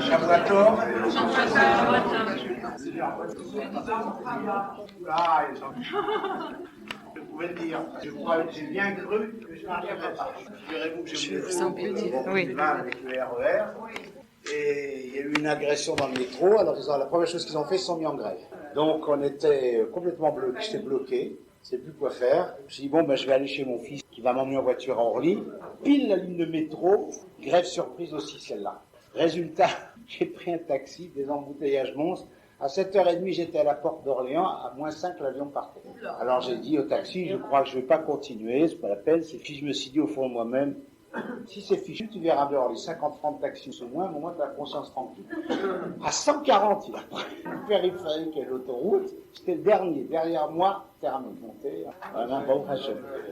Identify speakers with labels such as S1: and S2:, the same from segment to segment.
S1: Shavuot. Je pouvais le dire. J'ai bien cru que je n'arriverais pas. Figurez-vous que j'ai voulu avec le RER. Et il y a eu une agression dans le métro. Alors la première chose qu'ils ont fait, ils se sont mis en grève. Donc on était complètement bloqué. J'étais bloqué. Je ne sais plus quoi faire. Je me suis dit, bon, je vais aller chez mon fils qui va m'emmener en voiture à Orly. Pile la ligne de métro. Grève surprise aussi, celle-là. Résultat, j'ai pris un taxi, des embouteillages monstres. À 7h30, j'étais à la porte d'Orléans. À -5, l'avion partait. Alors j'ai dit au taxi, je crois que je ne vais pas continuer. C'est pas la peine. Puis je me suis dit au fond de moi-même, si c'est fichu, tu verras dehors les 50 francs de taxi ou moins, au moins tu as la conscience tranquille. À 140, il a pris le périphérique et l'autoroute. J'étais le dernier. Derrière moi, terminé. Monté. Vraiment, bon,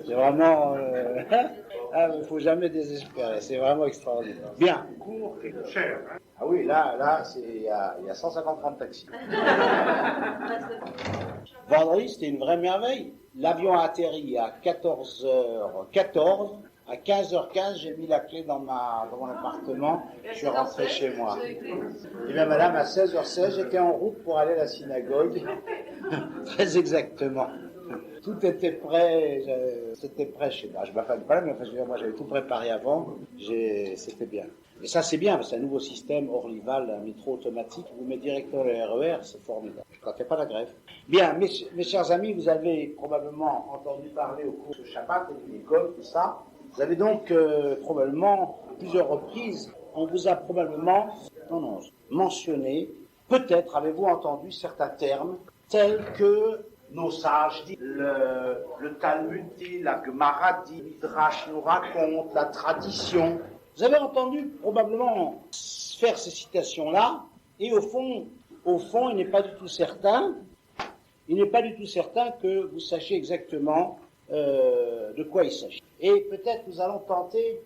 S1: c'est vraiment... il ne faut jamais désespérer. C'est vraiment extraordinaire. Bien.
S2: Court et cher.
S1: Ah oui, là, il y a 150 francs de taxi. Vendredi, c'était une vraie merveille. L'avion a atterri à 14h14. À 15h15, j'ai mis la clé dans mon appartement, je suis rentré chez moi. Et bien madame, à 16h16, j'étais en route pour aller à la synagogue, très exactement. Tout était prêt, c'était prêt chez moi. Je m'affale pas là, mais moi j'avais tout préparé avant, c'était bien. Et ça c'est bien, parce que c'est un nouveau système Orlyval, un métro automatique, vous met directement le RER, c'est formidable, quand il n'y a pas la grève. Bien, mes chers amis, vous avez probablement entendu parler au cours de Shabbat et de l'école, tout ça. Vous avez donc probablement, plusieurs reprises, on vous a probablement mentionné, peut-être avez-vous entendu certains termes, tels que nos sages disent, le Talmud dit, la Gemara dit, le Midrash nous raconte, la tradition. Vous avez entendu probablement faire ces citations-là, et au fond, il n'est pas du tout certain que vous sachiez exactement de quoi il s'agit. Et peut-être nous allons tenter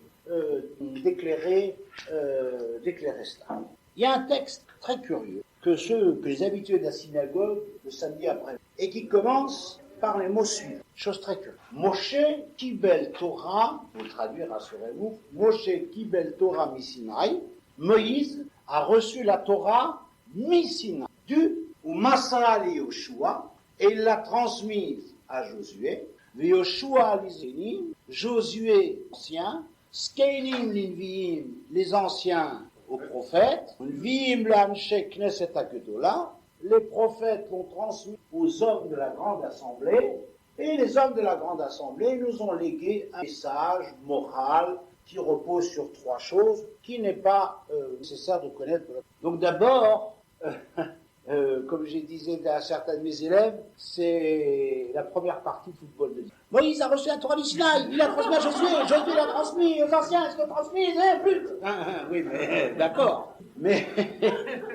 S1: d'éclairer cela. Il y a un texte très curieux que les habitués de la synagogue le samedi après, et qui commence par les mots suivants. Chose très curieuse. Moshe Kibel Torah, vous le traduire, rassurez-vous, Moshe Kibel Torah Misinaï, Moïse a reçu la Torah Misinaï, ou Masa li Yoshua, et il l'a transmise à Josué, Yoshua Alizeni, Josué ancien, Skelim Linviim, les anciens aux prophètes, Nviim l'Anshek Knesset Agedola, les prophètes l'ont transmis aux hommes de la grande assemblée, et les hommes de la grande assemblée nous ont légué un message moral qui repose sur 3 choses, qui n'est pas nécessaire de connaître. Donc d'abord, comme je disais à certains de mes élèves, c'est la première partie de football de l'histoire. Moïse a reçu la Torah du Sinaï, il a transmis à Josué, Josué l'a transmis aux anciens, est-ce qu'on transmis plus? Oui, mais d'accord. Mais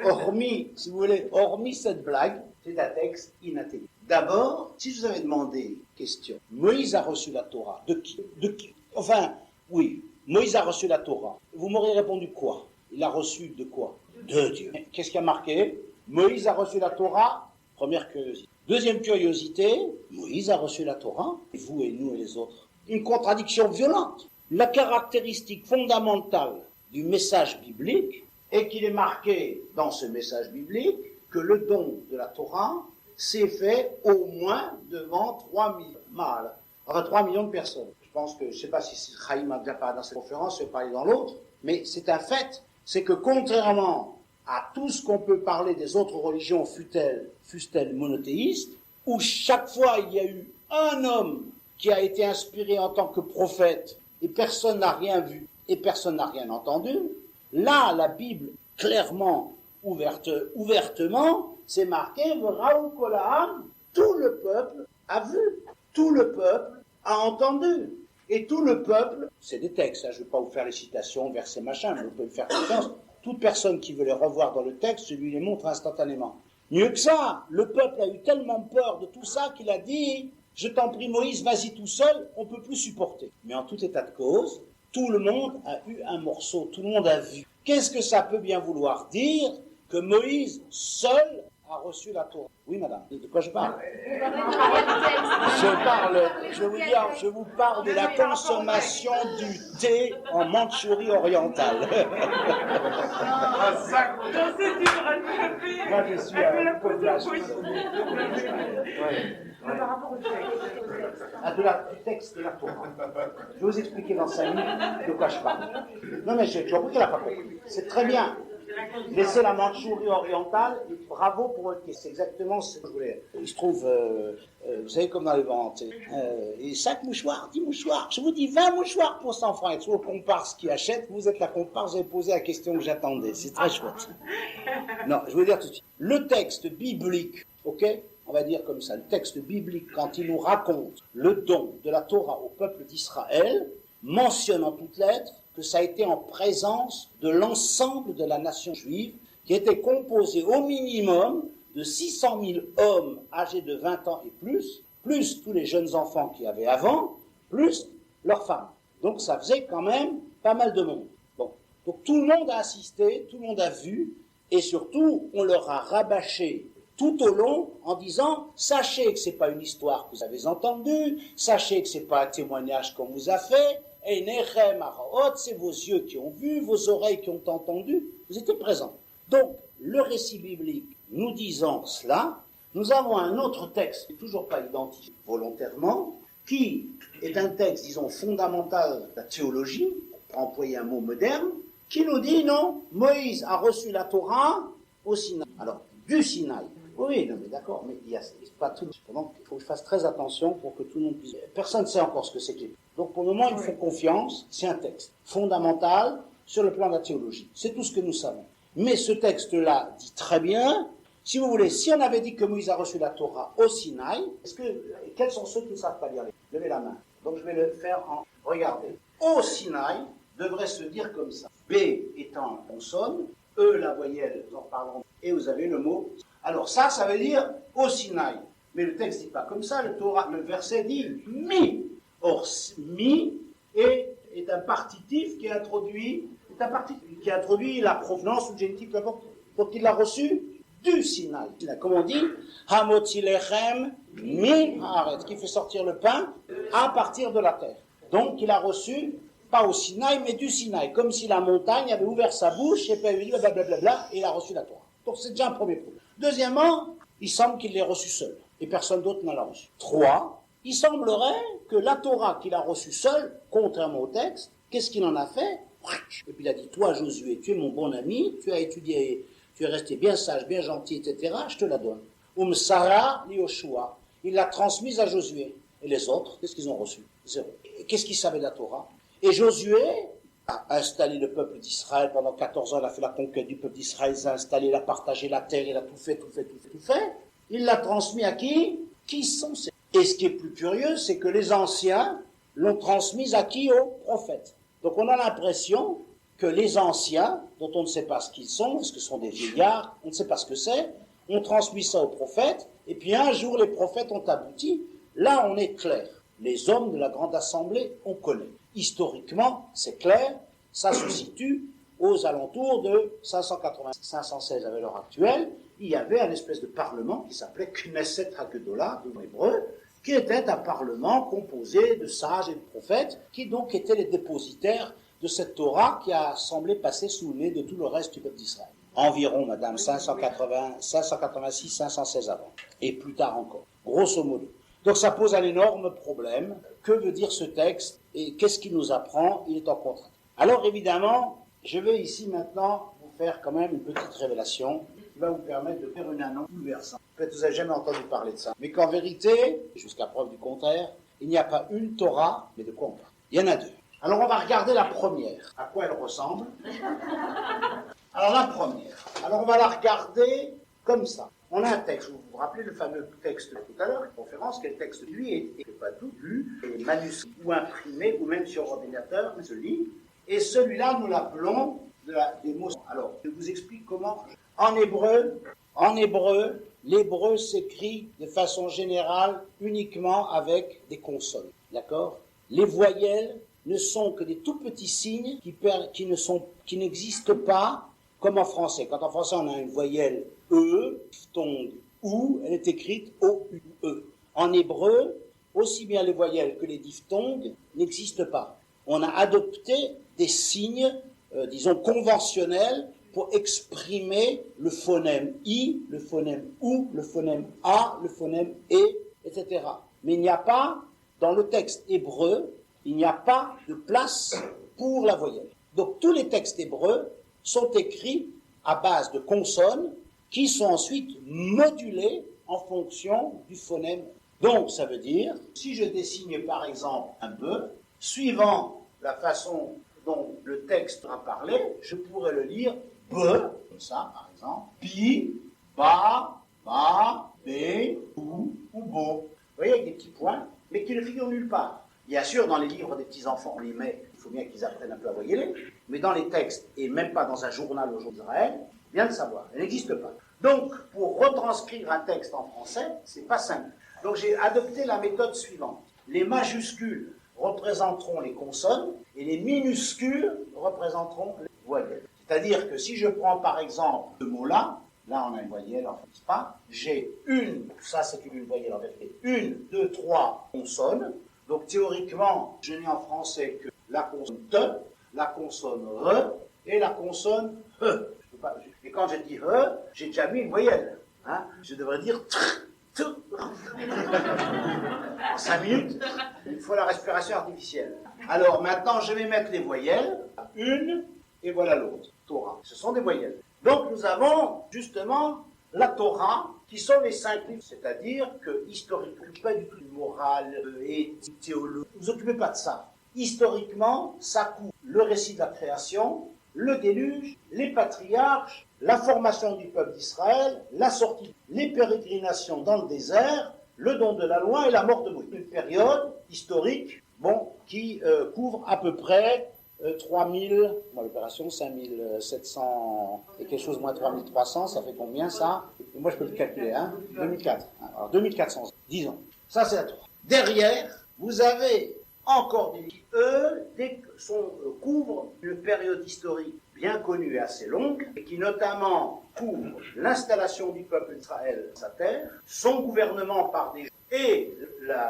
S1: hormis cette blague, c'est un texte inintelligible. D'abord, si je vous avais demandé, question, Moïse a reçu la Torah, de qui? Enfin, oui, Moïse a reçu la Torah. Vous m'auriez répondu quoi? Il a reçu de quoi? De Dieu. Qu'est-ce qui a marqué? Moïse a reçu la Torah, première curiosité. Deuxième curiosité, Moïse a reçu la Torah, et vous et nous et les autres. Une contradiction violente. La caractéristique fondamentale du message biblique est qu'il est marqué dans ce message biblique que le don de la Torah s'est fait au moins devant 3 millions de personnes. Je pense que, je ne sais pas si Chaim a déjà parlé dans cette conférence, je vais parler dans l'autre, mais c'est un fait, c'est que contrairement à tout ce qu'on peut parler des autres religions, fussent-elles monothéistes, où chaque fois il y a eu un homme qui a été inspiré en tant que prophète et personne n'a rien vu et personne n'a rien entendu, là la Bible clairement, ouvertement, c'est marqué V'raou kol ha'am, tout le peuple a vu, tout le peuple a entendu. Et tout le peuple, c'est des textes, je ne vais pas vous faire les citations, versets, machin, mais vous pouvez me faire confiance. Toute personne qui veut les revoir dans le texte, je lui les montre instantanément. Mieux que ça, le peuple a eu tellement peur de tout ça qu'il a dit « Je t'en prie Moïse, vas-y tout seul, on ne peut plus supporter. » Mais en tout état de cause, tout le monde a eu un morceau, tout le monde a vu. Qu'est-ce que ça peut bien vouloir dire que Moïse seul a reçu la Torah? Oui, madame. De quoi je parle? Je vous parle de la consommation du thé en Mandchourie orientale. Moi, je suis un peu de l'âge.
S2: Par rapport au texte.
S1: Du texte de la Torah. Je vais vous expliquer dans 5 minutes de quoi je parle. Non, mais j'ai compris qu'elle n'a pas compris. C'est très bien. Laissez la Mandchourie orientale, bravo pour votre question. C'est exactement ce que je voulais. Il se trouve, vous savez, comme dans les ventes, et 5 mouchoirs, 10 mouchoirs, je vous dis 20 mouchoirs pour 100 francs. Et toujours le comparse qui achète, vous êtes la comparse, vous avez posé la question que j'attendais. C'est très chouette. Non, je vais dire tout de suite. Le texte biblique, ok, on va dire comme ça, le texte biblique, quand il nous raconte le don de la Torah au peuple d'Israël, mentionne en toutes lettres que ça a été en présence de l'ensemble de la nation juive, qui était composée au minimum de 600 000 hommes âgés de 20 ans et plus tous les jeunes enfants qu'il y avait avant, plus leurs femmes. Donc ça faisait quand même pas mal de monde. Bon. Donc tout le monde a assisté, tout le monde a vu, et surtout, on leur a rabâché tout au long en disant « Sachez que ce n'est pas une histoire que vous avez entendue, sachez que ce n'est pas un témoignage qu'on vous a fait, et Nechem Araot, c'est vos yeux qui ont vu, vos oreilles qui ont entendu, vous étiez présents. » Donc, le récit biblique nous disant cela, nous avons un autre texte, qui n'est toujours pas identifié volontairement, qui est un texte, disons, fondamental de la théologie, pour employer un mot moderne, qui nous dit non, Moïse a reçu la Torah au Sinaï. Alors, du Sinaï. Oui, non, mais d'accord, mais il y a pas tout. Cependant, il faut que je fasse très attention pour que tout le monde puisse. Personne ne sait encore ce que c'est que les. Donc, pour le moment, il faut confiance. C'est un texte fondamental sur le plan de la théologie. C'est tout ce que nous savons. Mais ce texte-là dit très bien, si vous voulez, si on avait dit que Moïse a reçu la Torah au Sinaï, quels sont ceux qui ne savent pas lire? Levez la main. Donc, je vais le faire en. Regardez. Au Sinaï devrait se dire comme ça. B étant la consonne, E la voyelle, nous en parlerons, et vous avez le mot. Alors ça veut dire au Sinaï. Mais le texte ne dit pas comme ça, le verset dit mi. Or, mi est un partitif qui introduit la provenance ou le génitif, donc il l'a reçu du Sinaï. Comme on dit, Hamotilechem mi haaretz, qui fait sortir le pain à partir de la terre. Donc il a reçu, pas au Sinaï, mais du Sinaï, comme si la montagne avait ouvert sa bouche et puis avait dit blablabla, et il a reçu la Torah. Donc c'est déjà un premier problème. Deuxièmement, il semble qu'il l'ait reçu seul, et personne d'autre ne l'a reçu. 3, il semblerait que la Torah qu'il a reçue seul, contrairement au texte, qu'est-ce qu'il en a fait? Et puis il a dit, toi Josué, tu es mon bon ami, tu as étudié, tu es resté bien sage, bien gentil, etc., je te la donne. Sarah li Yoshua, il l'a transmise à Josué. Et les autres, qu'est-ce qu'ils ont reçu? 0. Et qu'est-ce qu'ils savaient de la Torah? Et Josué a installé le peuple d'Israël pendant 14 ans, il a fait la conquête du peuple d'Israël, il a installé, il a partagé la terre, il a tout fait. Il l'a transmis à qui? Qui sont ces? Et ce qui est plus curieux, c'est que les anciens l'ont transmise à qui? Aux prophètes. Donc on a l'impression que les anciens, dont on ne sait pas ce qu'ils sont, parce que ce sont des vieillards, on ne sait pas ce que c'est, ont transmis ça aux prophètes, et puis un jour les prophètes ont abouti. Là on est clair. Les hommes de la grande assemblée, on connaît. Historiquement, c'est clair, ça se situe aux alentours de 516 à l'heure actuelle. Il y avait un espèce de parlement qui s'appelait Knesset Hagdolah, en hébreu, qui était un parlement composé de sages et de prophètes, qui donc étaient les dépositaires de cette Torah qui a semblé passer sous le nez de tout le reste du peuple d'Israël. Environ, madame, 586, 516 avant, et plus tard encore, grosso modo. Donc ça pose un énorme problème. Que veut dire ce texte et qu'est-ce qu'il nous apprend? Il est en contrainte. Alors évidemment, je vais ici maintenant vous faire quand même une petite révélation qui va vous permettre de faire une annonce bouleversante. Peut-être que vous n'avez jamais entendu parler de ça. Mais qu'en vérité, jusqu'à preuve du contraire, il n'y a pas une Torah, mais de quoi on parle? Il y en a 2. Alors on va regarder la première. À quoi elle ressemble? Alors la première. Alors on va la regarder comme ça. On a un texte, vous vous rappelez le fameux texte de tout à l'heure, la conférence, quel texte lui est pas tout lu, manuscrit ou imprimé, ou même sur ordinateur, mais se lit. Et celui-là, nous l'appelons des mots. Alors, je vous explique comment. En hébreu, l'hébreu s'écrit de façon générale uniquement avec des consonnes. D'accord? Les voyelles ne sont que des tout petits signes qui n'existent pas comme en français. Quand en français on a une voyelle E, diphtongue OU, elle est écrite O-U-E. En hébreu, aussi bien les voyelles que les diphtongues n'existent pas. On a adopté des signes, disons, conventionnels pour exprimer le phonème I, le phonème OU, le phonème A, le phonème E, etc. Mais il n'y a pas, dans le texte hébreu, il n'y a pas de place pour la voyelle. Donc tous les textes hébreux sont écrits à base de consonnes qui sont ensuite modulées en fonction du phonème. Donc ça veut dire, si je dessine par exemple un bœuf, suivant la façon dont le texte a parlé, je pourrais le lire be, comme ça par exemple, bi, ba, bé, ou bo. Vous voyez, avec des petits points, mais qui ne figurent nulle part. Bien sûr, dans les livres des petits-enfants, on les met, il faut bien qu'ils apprennent un peu à voyeler, mais dans les textes, et même pas dans un journal aujourd'hui d'Israël, bien de savoir, elle n'existe pas. Donc, pour retranscrire un texte en français, c'est pas simple. Donc j'ai adopté la méthode suivante. Les majuscules représenteront les consonnes et les minuscules représenteront les voyelles. C'est-à-dire que si je prends par exemple ce mot-là, là on a une voyelle, en fait, pas, j'ai ça c'est une voyelle en vérité, 1, 2, 3 consonnes. Donc théoriquement, je n'ai en français que la consonne T, la consonne R et la consonne E. Et quand je dis E, j'ai déjà mis une voyelle. Hein. Je devrais dire tr. En 5 minutes, il faut la respiration artificielle. Alors maintenant, je vais mettre les voyelles, une, et voilà l'autre, Torah. Ce sont des voyelles. Donc nous avons justement la Torah, qui sont les 5 livres, c'est-à-dire que historiquement, pas du tout de morale, éthique, théologie, ne vous occupez pas de ça. Historiquement, ça couvre le récit de la création, le déluge, les patriarches, la formation du peuple d'Israël, la sortie, les pérégrinations dans le désert, le don de la loi et la mort de Moïse. Une période historique, qui couvre à peu près 3000, l'opération 5700 et quelque chose moins 3300, ça fait combien ça? Et moi je peux le calculer, 2004. Alors 2400, disons. Ça c'est la Torah. Derrière, vous avez encore des livres qui couvrent une période historique bien connue et assez longue, et qui notamment couvre l'installation du peuple d'Israël dans sa terre, son gouvernement par des et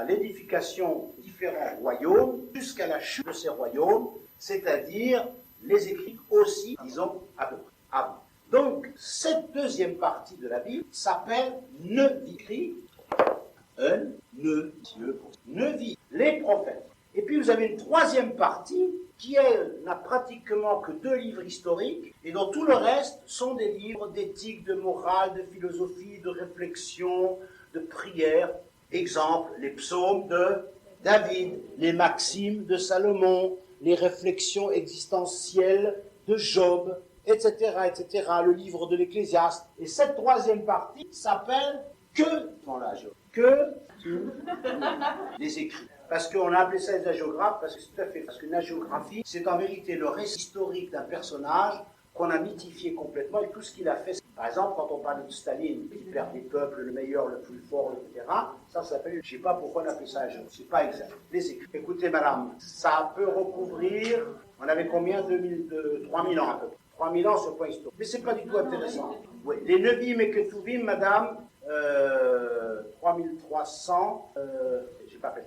S1: l'édification de différents royaumes, jusqu'à la chute de ces royaumes, c'est-à-dire les écrits aussi, disons, à peu près avant. Donc, cette deuxième partie de la Bible s'appelle Nevi, Nevi, les prophètes. Et puis vous avez une troisième partie qui, elle, n'a pratiquement que 2 livres historiques, et dont tout le reste sont des livres d'éthique, de morale, de philosophie, de réflexion, de prière. Exemple, les psaumes de David, les maximes de Salomon, les réflexions existentielles de Job, etc., etc., le livre de l'Ecclésiaste. Et cette troisième partie s'appelle les écrits. Parce qu'on a appelé ça les hagiographes, parce qu'une hagiographie, c'est en vérité le récit historique d'un personnage qu'on a mythifié complètement et tout ce qu'il a fait. Par exemple, quand on parlait de Staline, qui perd des peuples, le meilleur, le plus fort, etc., ça s'appelle, je ne sais pas pourquoi on appelle ça hagiographie, c'est pas exact. Les écrits. Écoutez, madame, ça peut recouvrir, on avait combien 3000 ans à peu près. 3000 ans sur le point historique. Mais c'est pas du tout intéressant. Oui. Les Nevim et Ketuvim, madame, 3300, j'ai pas fait.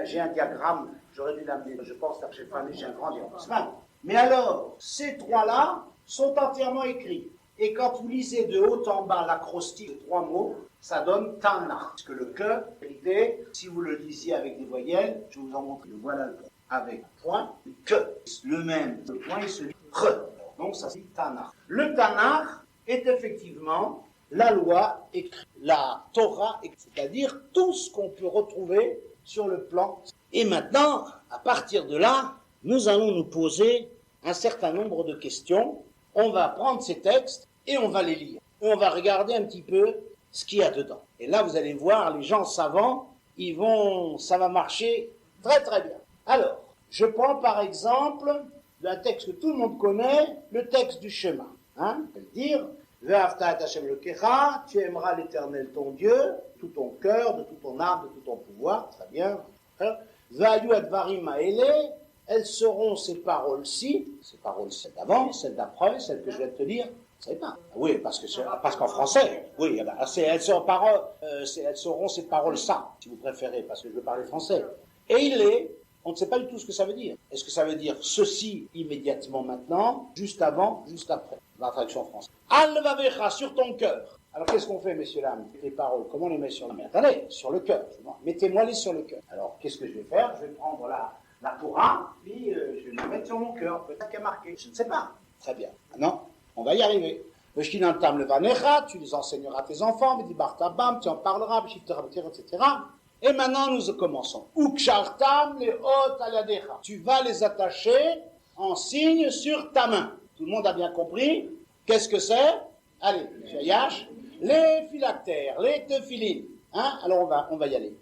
S1: J'ai un diagramme, j'aurais dû l'amener, je pense qu'après j'ai un grand diagramme. Mais alors, ces 3-là sont entièrement écrits. Et quand vous lisez de haut en bas l'acrostiche de 3 mots, ça donne Tanakh. Parce que le que, vérité, si vous le lisiez avec des voyelles, je vous en montre, voilà le point, avec un point, que, le même, le point, il se lit re. Donc ça c'est Tanakh. Le Tanakh est effectivement la loi écrite, la Torah, c'est-à-dire tout ce qu'on peut retrouver sur le plan. Et maintenant, à partir de là, nous allons nous poser un certain nombre de questions. On va prendre ces textes et on va les lire. Et on va regarder un petit peu ce qu'il y a dedans. Et là, vous allez voir, les gens savants, ça va marcher très très bien. Alors, je prends par exemple un texte que tout le monde connaît, le texte du chemin. C'est-à-dire, Ve'afta et Hashem Elokecha, tu aimeras l'Éternel ton Dieu, tout ton cœur, de toute ton âme, de tout ton pouvoir, très bien. Ve'ayu advarim ha'ele, elles seront ces paroles-ci, celles d'avant, celles d'après, celles que je vais te dire, vous savez pas. Oui, parce qu'en français, oui, elles seront ces paroles-ça, si vous préférez, parce que je veux parler français. Et On ne sait pas du tout ce que ça veut dire. Est-ce que ça veut dire ceci immédiatement maintenant, juste avant, juste après? La traduction française. Al-Vavecha, sur ton cœur. Alors qu'est-ce qu'on fait, messieurs, dames? Les paroles, comment on les met sur le cœur? Attendez, sur le cœur. Mettez-moi-les sur le cœur. Alors qu'est-ce que je vais faire? Je vais prendre la Torah, puis je vais la mettre sur mon cœur. Peut-être qu'elle est marquée. Je ne sais pas. Très bien. Non, on va y arriver. Le Vanecha, tu les enseigneras à tes enfants, mais dit Bartabam, tu en parleras, etc. Et maintenant, nous commençons. Ukshartam le hot aladecha. Tu vas les attacher en signe sur ta main. Tout le monde a bien compris? Qu'est-ce que c'est? Allez, Yash. Les phylactères, les tephilines. Hein? Alors on va y aller.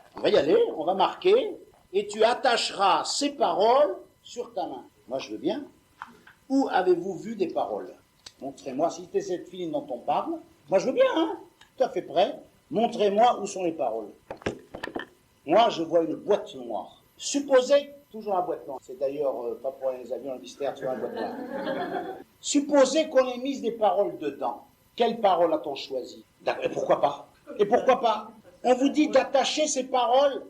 S1: On va marquer, et tu attacheras ces paroles sur ta main. Moi, je veux bien. Où avez-vous vu des paroles? Montrez-moi, si c'est cette filine dont on parle. Moi, je veux bien, hein? Tout à fait prêt. Montrez-moi où sont les paroles. Moi, je vois une boîte noire. Supposez, toujours la boîte noire, c'est d'ailleurs pas pour les avions, le mystère, tu vois, la boîte noire. Supposez qu'on ait mis des paroles dedans. Quelles paroles a-t-on choisi? Et pourquoi pas? On vous dit d'attacher ces paroles,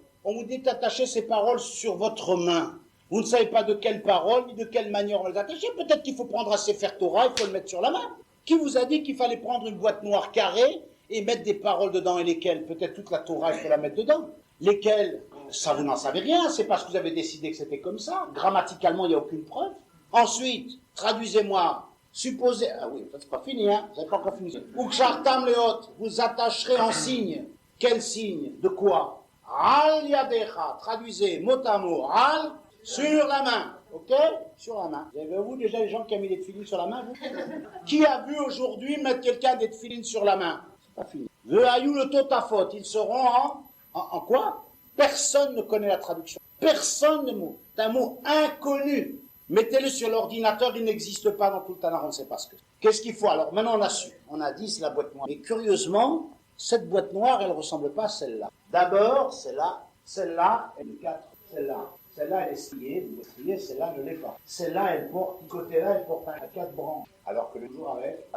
S1: sur votre main. Vous ne savez pas de quelles paroles, ni de quelle manière on va les attacher. Peut-être qu'il faut prendre un Sefer Torah, il faut le mettre sur la main. Qui vous a dit qu'il fallait prendre une boîte noire carrée et mettre des paroles dedans? Et lesquelles? Peut-être toute la Torah, il faut la mettre dedans. Lesquelles? Ça, vous n'en savez rien, c'est parce que vous avez décidé que c'était comme ça. Grammaticalement, il n'y a aucune preuve. Ensuite, traduisez-moi. Supposez... Ah oui, ça c'est pas fini, hein. Vous n'avez pas encore fini. Ukshartam leot, vous attacherez en signe. Quel signe? De quoi? Al yadecha, traduisez mot à mot. Al, sur la main. Ok? Sur la main. Vous avez vu déjà les gens qui ont mis des tefilines sur la main, vous? Qui a vu aujourd'hui mettre quelqu'un des tefilines sur la main? C'est pas fini. Ve'ayu le totafot, ils seront en quoi? Personne ne connaît la traduction. Personne ne mot. C'est un mot inconnu. Mettez-le sur l'ordinateur, il n'existe pas dans tout le Tanakh, on ne sait pas ce que c'est. Qu'est-ce qu'il faut? Alors maintenant on a su. On a dit c'est la boîte noire. Mais curieusement, cette boîte noire, elle ne ressemble pas à celle-là. D'abord, celle-là, elle est 4. Celle-là, elle est striée, celle-là ne l'est pas. Celle-là, elle porte, du côté-là, elle porte à 4 branches. Alors que le jour avec,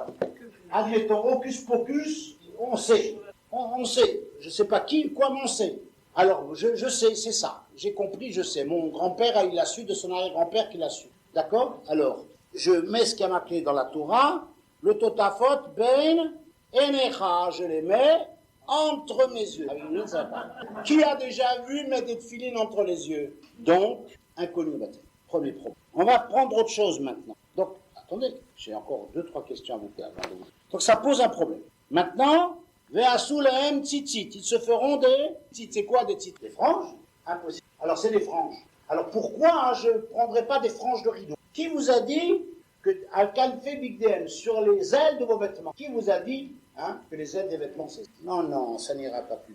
S1: admettons, hocus pocus, on sait. On sait. Je ne sais pas qui, quoi, mais on sait. Alors, je sais, c'est ça. J'ai compris, je sais. Mon grand-père, il l'a su, de son arrière-grand-père qui l'a su. D'accord? Alors, je mets ce qui a marqué dans la Torah, le totafot, ben, enecha, je les mets entre mes yeux. Qui a déjà vu mettre des tefilines entre les yeux? Donc, inconnu baptême. Premier problème. On va prendre autre chose maintenant. Donc, attendez, j'ai encore 2-3 questions à vous faire. Donc, ça pose un problème. Maintenant, Ve'asulahem tzitzit. Ils se feront des tzitzit. C'est quoi des tzitzit? Des franges? Impossible. Alors c'est des franges. Alors pourquoi je ne prendrai pas des franges de rideau? Qui vous a dit que Al-Kalfé Bigdem sur les ailes de vos vêtements? Qui vous a dit que les ailes des vêtements c'est... Non, ça n'ira pas plus.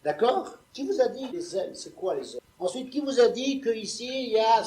S1: D'accord? Qui vous a dit les ailes? C'est quoi les ailes? Ensuite, qui vous a dit qu'ici il y a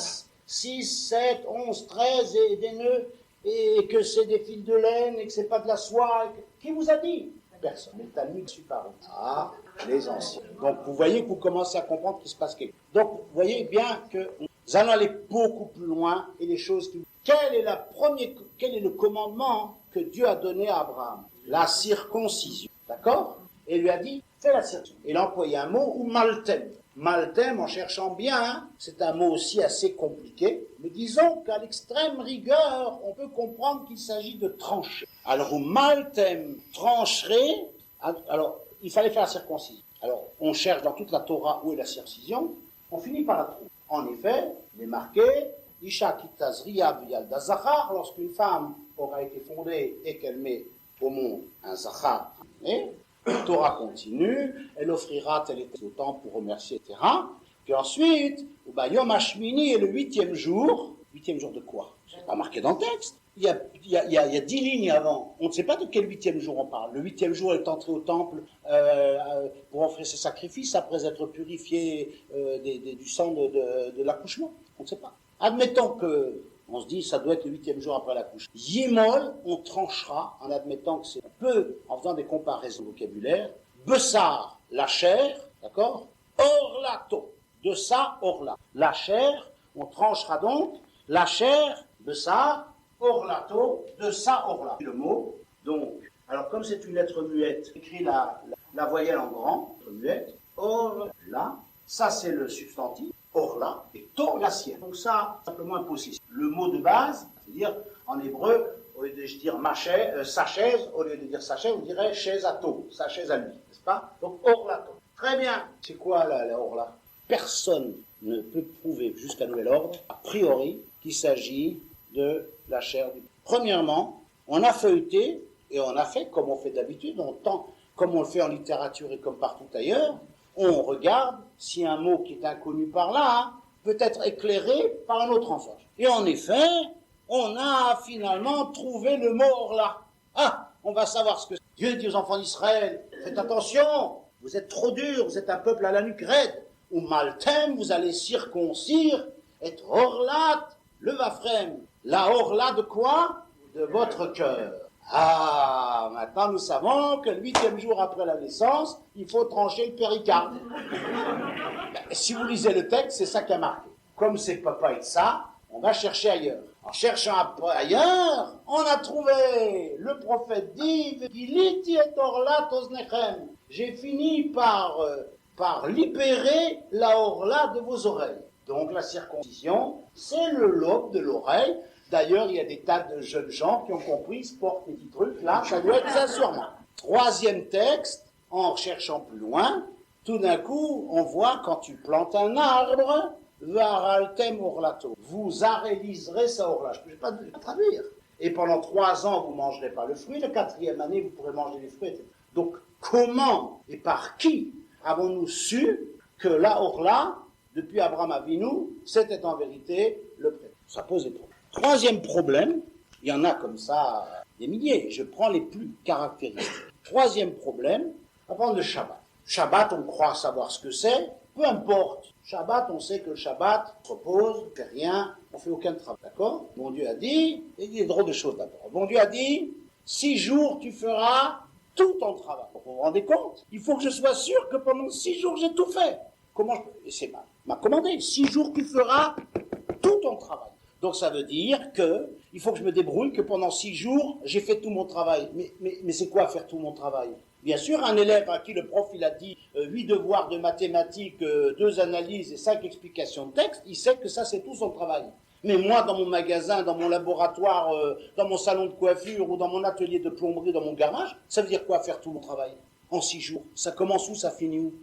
S1: 6, 7, 11, 13 et des nœuds et que c'est des fils de laine et que c'est pas de la soie? Qui vous a dit? Personne. Les Talmuds supparent. Ah, les anciens. Donc, vous voyez que vous commencez à comprendre qu'il se passe quelque chose. Donc, vous voyez bien que nous allons aller beaucoup plus loin et les choses qui... Quel est le commandement que Dieu a donné à Abraham? La circoncision. D'accord? Et il lui a dit, fais la circoncision. Il a employé un mot, ou maltem. Maltem, en cherchant bien, c'est un mot aussi assez compliqué, mais disons qu'à l'extrême rigueur, on peut comprendre qu'il s'agit de trancher. Alors, maltem, trancherait, alors, il fallait faire la circoncision. Alors, on cherche dans toute la Torah où est la circoncision, on finit par la trouver. En effet, il est marqué, Isha kitazriya b'yalda zachar, lorsqu'une femme aura été fondée et qu'elle met au monde un zachar, et la Torah continue, elle offrira tel et tel autant pour remercier, etc. Puis ensuite, Yom Hashmini est le 8e jour. 8e jour de quoi? C'est pas marqué dans le texte. Il y a 10 lignes avant. On ne sait pas de quel 8e jour on parle. Le 8e jour, elle est entrée au temple pour offrir ses sacrifices après être purifiée du sang de l'accouchement. On ne sait pas. Admettons que on se dit, ça doit être le 8e jour après la couche. Yimol, on tranchera, en admettant que c'est peu, en faisant des comparaisons vocabulaires. Bessar, la chair, d'accord? Orlato, de ça, orla. La chair, on tranchera donc, la chair, Bessar, orlato, de ça, orla. Le mot, donc, alors comme c'est une lettre muette, écrit la voyelle en grand, lettre muette, orla, ça c'est le substantif. orla, et to, la sienne. Donc ça, simplement un possessif. Le mot de base, c'est-à-dire, en hébreu, au lieu de dire sa chaise, au lieu de dire sa chaise, on dirait chaise à to, sa chaise à lui, n'est-ce pas? Donc orlato. Très bien. C'est quoi la orla? Personne ne peut prouver jusqu'à nouvel ordre, a priori, qu'il s'agit de la chair du... Premièrement, on a feuilleté, et on a fait comme on fait d'habitude, comme on le fait en littérature et comme partout ailleurs, on regarde si un mot qui est inconnu par là peut être éclairé par un autre enfant. Et en effet, on a finalement trouvé le mot orla. Ah, on va savoir ce que c'est. Dieu dit aux enfants d'Israël, faites attention, vous êtes trop durs, vous êtes un peuple à la nuque raide. Ou maltem, vous allez circoncire, et orlat, le vafrem. La orla de quoi? De votre cœur. Ah, maintenant nous savons que le 8e jour après la naissance, il faut trancher le péricarde. Si vous lisez le texte, c'est ça qui a marqué. Comme c'est papa et ça, on va chercher ailleurs. En cherchant ailleurs, on a trouvé. Le prophète dit, Giliti et orla toznechem. J'ai fini par libérer la orla de vos oreilles. Donc la circoncision, c'est le lobe de l'oreille. D'ailleurs, il y a des tas de jeunes gens qui ont compris, se portent des petits trucs, là, ça doit être ça sûrement. Troisième texte, en cherchant plus loin, tout d'un coup, on voit quand tu plantes un arbre, varaltem orlato, vous aréliserez sa orla. Je ne peux pas le traduire. Et pendant 3 ans, vous ne mangerez pas le fruit, la 4e année, vous pourrez manger les fruits, etc. Donc, comment et par qui avons-nous su que la orla, depuis Abraham Avinu, c'était en vérité le prénom? Ça pose des problèmes. Troisième problème, il y en a comme ça des milliers, je prends les plus caractéristiques. Troisième problème, on va prendre le Shabbat. Shabbat, on croit savoir ce que c'est, peu importe. Shabbat, on sait que le Shabbat, on se repose, on ne fait rien, on ne fait aucun travail, d'accord? Mon Dieu a dit, et il y a des drôles de choses d'abord. Mon Dieu a dit, 6 jours tu feras tout ton travail. Vous vous rendez compte? Il faut que je sois sûr que pendant 6 jours j'ai tout fait. Comment je peux? Et c'est m'a commandé, 6 jours tu feras tout ton travail. Donc ça veut dire que il faut que je me débrouille, que pendant 6 jours, j'ai fait tout mon travail. Mais c'est quoi faire tout mon travail? Bien sûr, un élève à qui le prof il a dit 8 devoirs de mathématiques, 2 analyses et 5 explications de texte, il sait que ça c'est tout son travail. Mais moi, dans mon magasin, dans mon laboratoire, dans mon salon de coiffure ou dans mon atelier de plomberie, dans mon garage, ça veut dire quoi faire tout mon travail? En 6 jours. Ça commence où, ça finit où?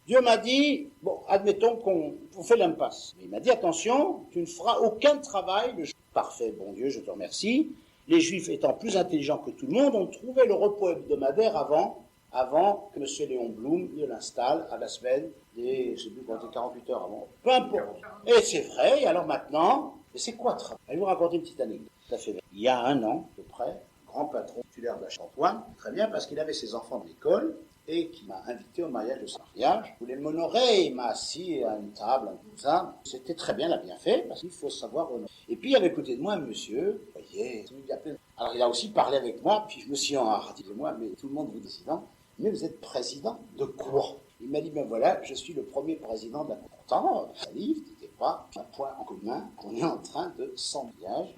S1: Dieu m'a dit, bon, admettons qu'on fait l'impasse. Mais il m'a dit, attention, tu ne feras aucun travail. Parfait, bon Dieu, je te remercie. Les Juifs étant plus intelligents que tout le monde, ont trouvé le repos hebdomadaire avant que M. Léon Blum ne l'installe à la semaine je ne sais plus quand, 48 heures avant. Peu importe. Et c'est vrai, et alors maintenant, mais c'est quoi travail? Je vais vous raconter une petite anecdote. Ça fait il y a 1 an, à peu près, grand patron titulaire de la Antoine, très bien, parce qu'il avait ses enfants de l'école, et qui m'a invité au mariage de son mariage. Je voulais m'honorer, il m'a assis à une table, tout ça. C'était très bien, il a bien fait, parce qu'il faut savoir honorer. Et puis, il y avait à côté de moi un monsieur, vous voyez, alors il a aussi parlé avec moi, puis je me suis enhardi de moi, mais tout le monde vous dit, mais vous êtes président de quoi? Il m'a dit, ben voilà, je suis le premier président de la Cour. Pourtant, ça livre, n'était pas un point en commun qu'on est en train de s'embillage,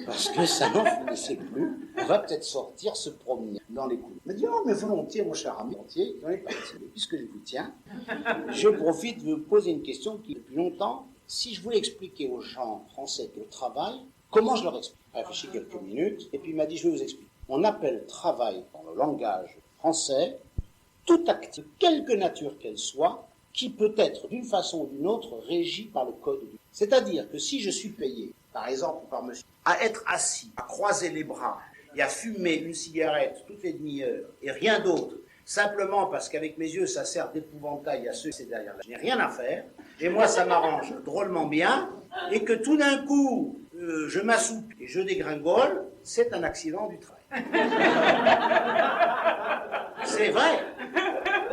S1: parce que ça n'en finissait plus. On va peut-être sortir se promener dans les coups. Il m'a dit, oh, mais volontiers, mon cher ami, volontiers, j'en ai parti. Mais puisque je vous tiens, je profite de vous poser une question qui, depuis longtemps, si je voulais expliquer aux gens français que le travail, comment je leur explique? J'ai réfléchi quelques minutes, et puis il m'a dit, je vais vous expliquer. On appelle travail, dans le langage français, tout acte, de quelque nature qu'elle soit, qui peut être d'une façon ou d'une autre régi par le code du... C'est-à-dire que si je suis payé, par exemple par monsieur, à être assis, à croiser les bras et à fumer une cigarette toutes les demi-heures et rien d'autre, simplement parce qu'avec mes yeux ça sert d'épouvantail à ceux qui sont derrière là, je n'ai rien à faire, et moi ça m'arrange drôlement bien, et que tout d'un coup je m'assouple et je dégringole, c'est un accident du travail. C'est vrai.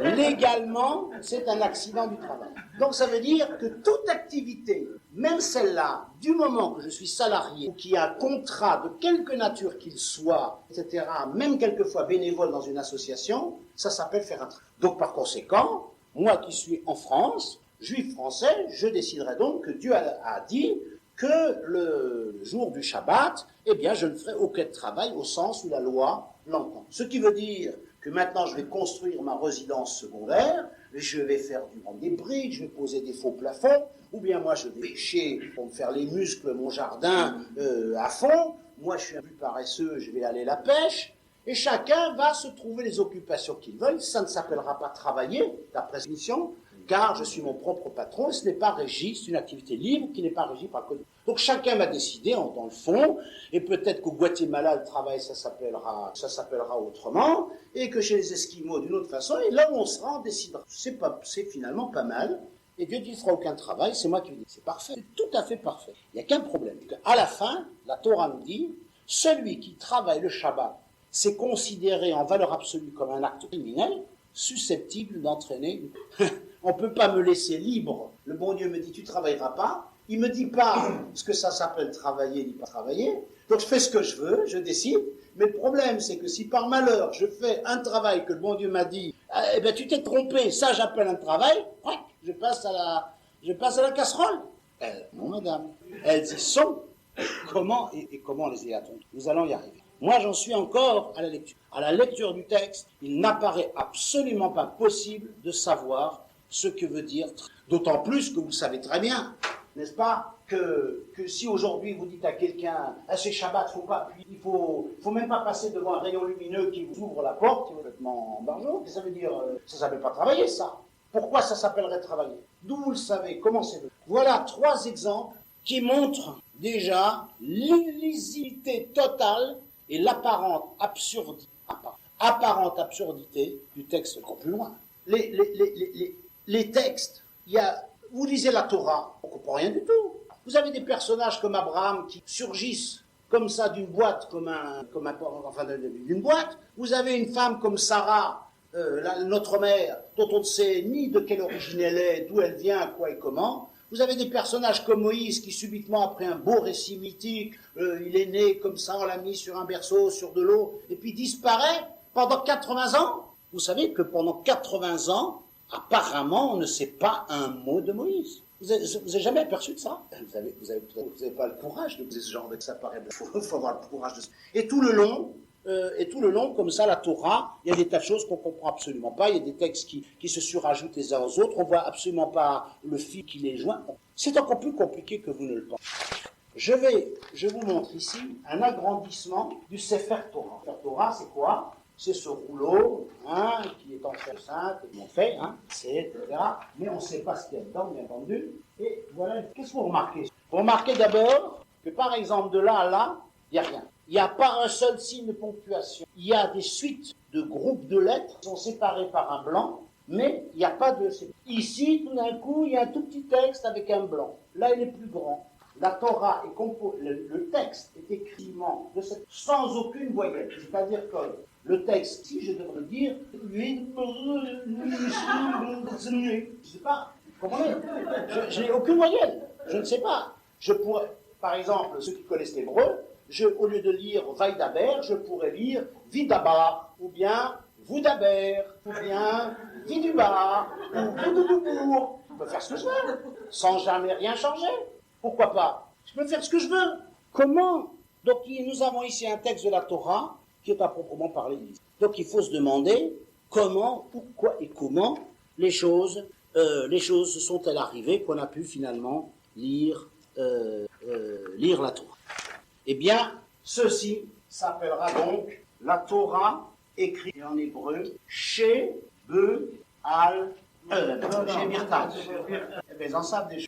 S1: Légalement, c'est un accident du travail. Donc ça veut dire que toute activité, même celle-là, du moment que je suis salarié, ou qu'il y a un contrat de quelque nature qu'il soit, etc., même quelquefois bénévole dans une association, ça s'appelle faire un travail. Donc par conséquent, moi qui suis en France, juif français, je déciderai donc que Dieu a dit que le jour du Shabbat, eh bien je ne ferai aucun travail au sens où la loi l'entend. Ce qui veut dire que maintenant je vais construire ma résidence secondaire, je vais faire des briques, je vais poser des faux plafonds, ou bien moi je vais pêcher pour me faire les muscles, mon jardin à fond, moi je suis un peu paresseux, je vais aller à la pêche, et chacun va se trouver les occupations qu'il veut. Ça ne s'appellera pas travailler, d'après cette mission, car je suis mon propre patron, et ce n'est pas régi, c'est une activité libre qui n'est pas régie par le code. Donc chacun va décider dans le fond, et peut-être qu'au Guatemala, le travail, ça s'appellera autrement, et que chez les Esquimaux, d'une autre façon, et là où on sera, on décidera. C'est finalement pas mal, et Dieu dit, il ne fera aucun travail, c'est moi qui vous dis, c'est parfait, c'est tout à fait parfait. Il n'y a qu'un problème. À la fin, la Torah nous dit, celui qui travaille le Shabbat, c'est considéré en valeur absolue comme un acte criminel, susceptible d'entraîner. On ne peut pas me laisser libre. Le bon Dieu me dit, tu ne travailleras pas. Il ne me dit pas ce que ça s'appelle travailler ni pas travailler. Donc je fais ce que je veux, je décide. Mais le problème, c'est que si par malheur, je fais un travail que le bon Dieu m'a dit, eh ben tu t'es trompé, ça j'appelle un travail, je passe à la casserole. Non madame, elles y sont. Comment et comment les y a-t-on? Nous allons y arriver. Moi, j'en suis encore à la lecture. À la lecture du texte, il n'apparaît absolument pas possible de savoir ce que veut dire. D'autant plus que vous savez très bien, n'est-ce pas, que si aujourd'hui vous dites à quelqu'un, c'est Shabbat, il faut même pas passer devant un rayon lumineux qui vous ouvre la porte, qui est complètement barjot. Ça veut dire, ça s'appelle pas travailler, ça. Pourquoi ça s'appellerait travailler? D'où vous le savez? Comment c'est? Voilà 3 exemples qui montrent déjà l'illisibilité totale et l'apparente absurdité du texte encore plus loin. Les textes, vous lisez la Torah, on ne comprend rien du tout. Vous avez des personnages comme Abraham qui surgissent comme ça d'une boîte, d'une boîte. Vous avez une femme comme Sarah, notre mère, dont on ne sait ni de quelle origine elle est, d'où elle vient, quoi et comment. Vous avez des personnages comme Moïse qui subitement, après un beau récit mythique, il est né comme ça, on l'a mis sur un berceau, sur de l'eau, et puis disparaît pendant 80 ans. Vous savez que pendant 80 ans, apparemment, on ne sait pas un mot de Moïse. Vous n'avez jamais aperçu de ça? Vous n'avez pas le courage de dire ce genre de ça paraît. Il faut avoir le courage de ça. Et tout le long, comme ça, la Torah, il y a des tas de choses qu'on ne comprend absolument pas. Il y a des textes qui se surajoutent les uns aux autres. On ne voit absolument pas le fil qui les joint. C'est encore plus compliqué que vous ne le pensez. Je vous montre ici un agrandissement du Sefer Torah. Le Sefer Torah, c'est quoi? C'est ce rouleau qui est en fer sainte, et on fait, etc. Mais on ne sait pas ce qu'il y a dedans, bien entendu. Et voilà, qu'est-ce que vous remarquez? Vous remarquez d'abord que, par exemple, de là à là, il n'y a rien. Il n'y a pas un seul signe de ponctuation. Il y a des suites de groupes de lettres qui sont séparées par un blanc, mais il n'y a pas de... Ici, tout d'un coup, il y a un tout petit texte avec un blanc. Là, il est plus grand. La Torah est le texte est écrit sans aucune voyelle. C'est-à-dire que le texte, si je devrais dire, je ne sais pas, comprenez? Je n'ai aucune voyelle. Je ne sais pas. Je pourrais, par exemple, ceux qui connaissent l'hébreu, au lieu de lire Vaidaber, je pourrais lire Vidabar, ou bien Voudaber, ou bien Vidubar, ou Voudoudour. Je peux faire ce que je veux, sans jamais rien changer. Pourquoi pas? Je peux faire ce que je veux. Comment? Donc nous avons ici un texte de la Torah qui est à proprement parler. Donc il faut se demander comment, pourquoi et comment les choses sont-elles arrivées qu'on a pu finalement lire la Torah. Eh bien, ceci s'appellera donc la Torah écrite en hébreu chez chez Birtat. Les en savent déjà.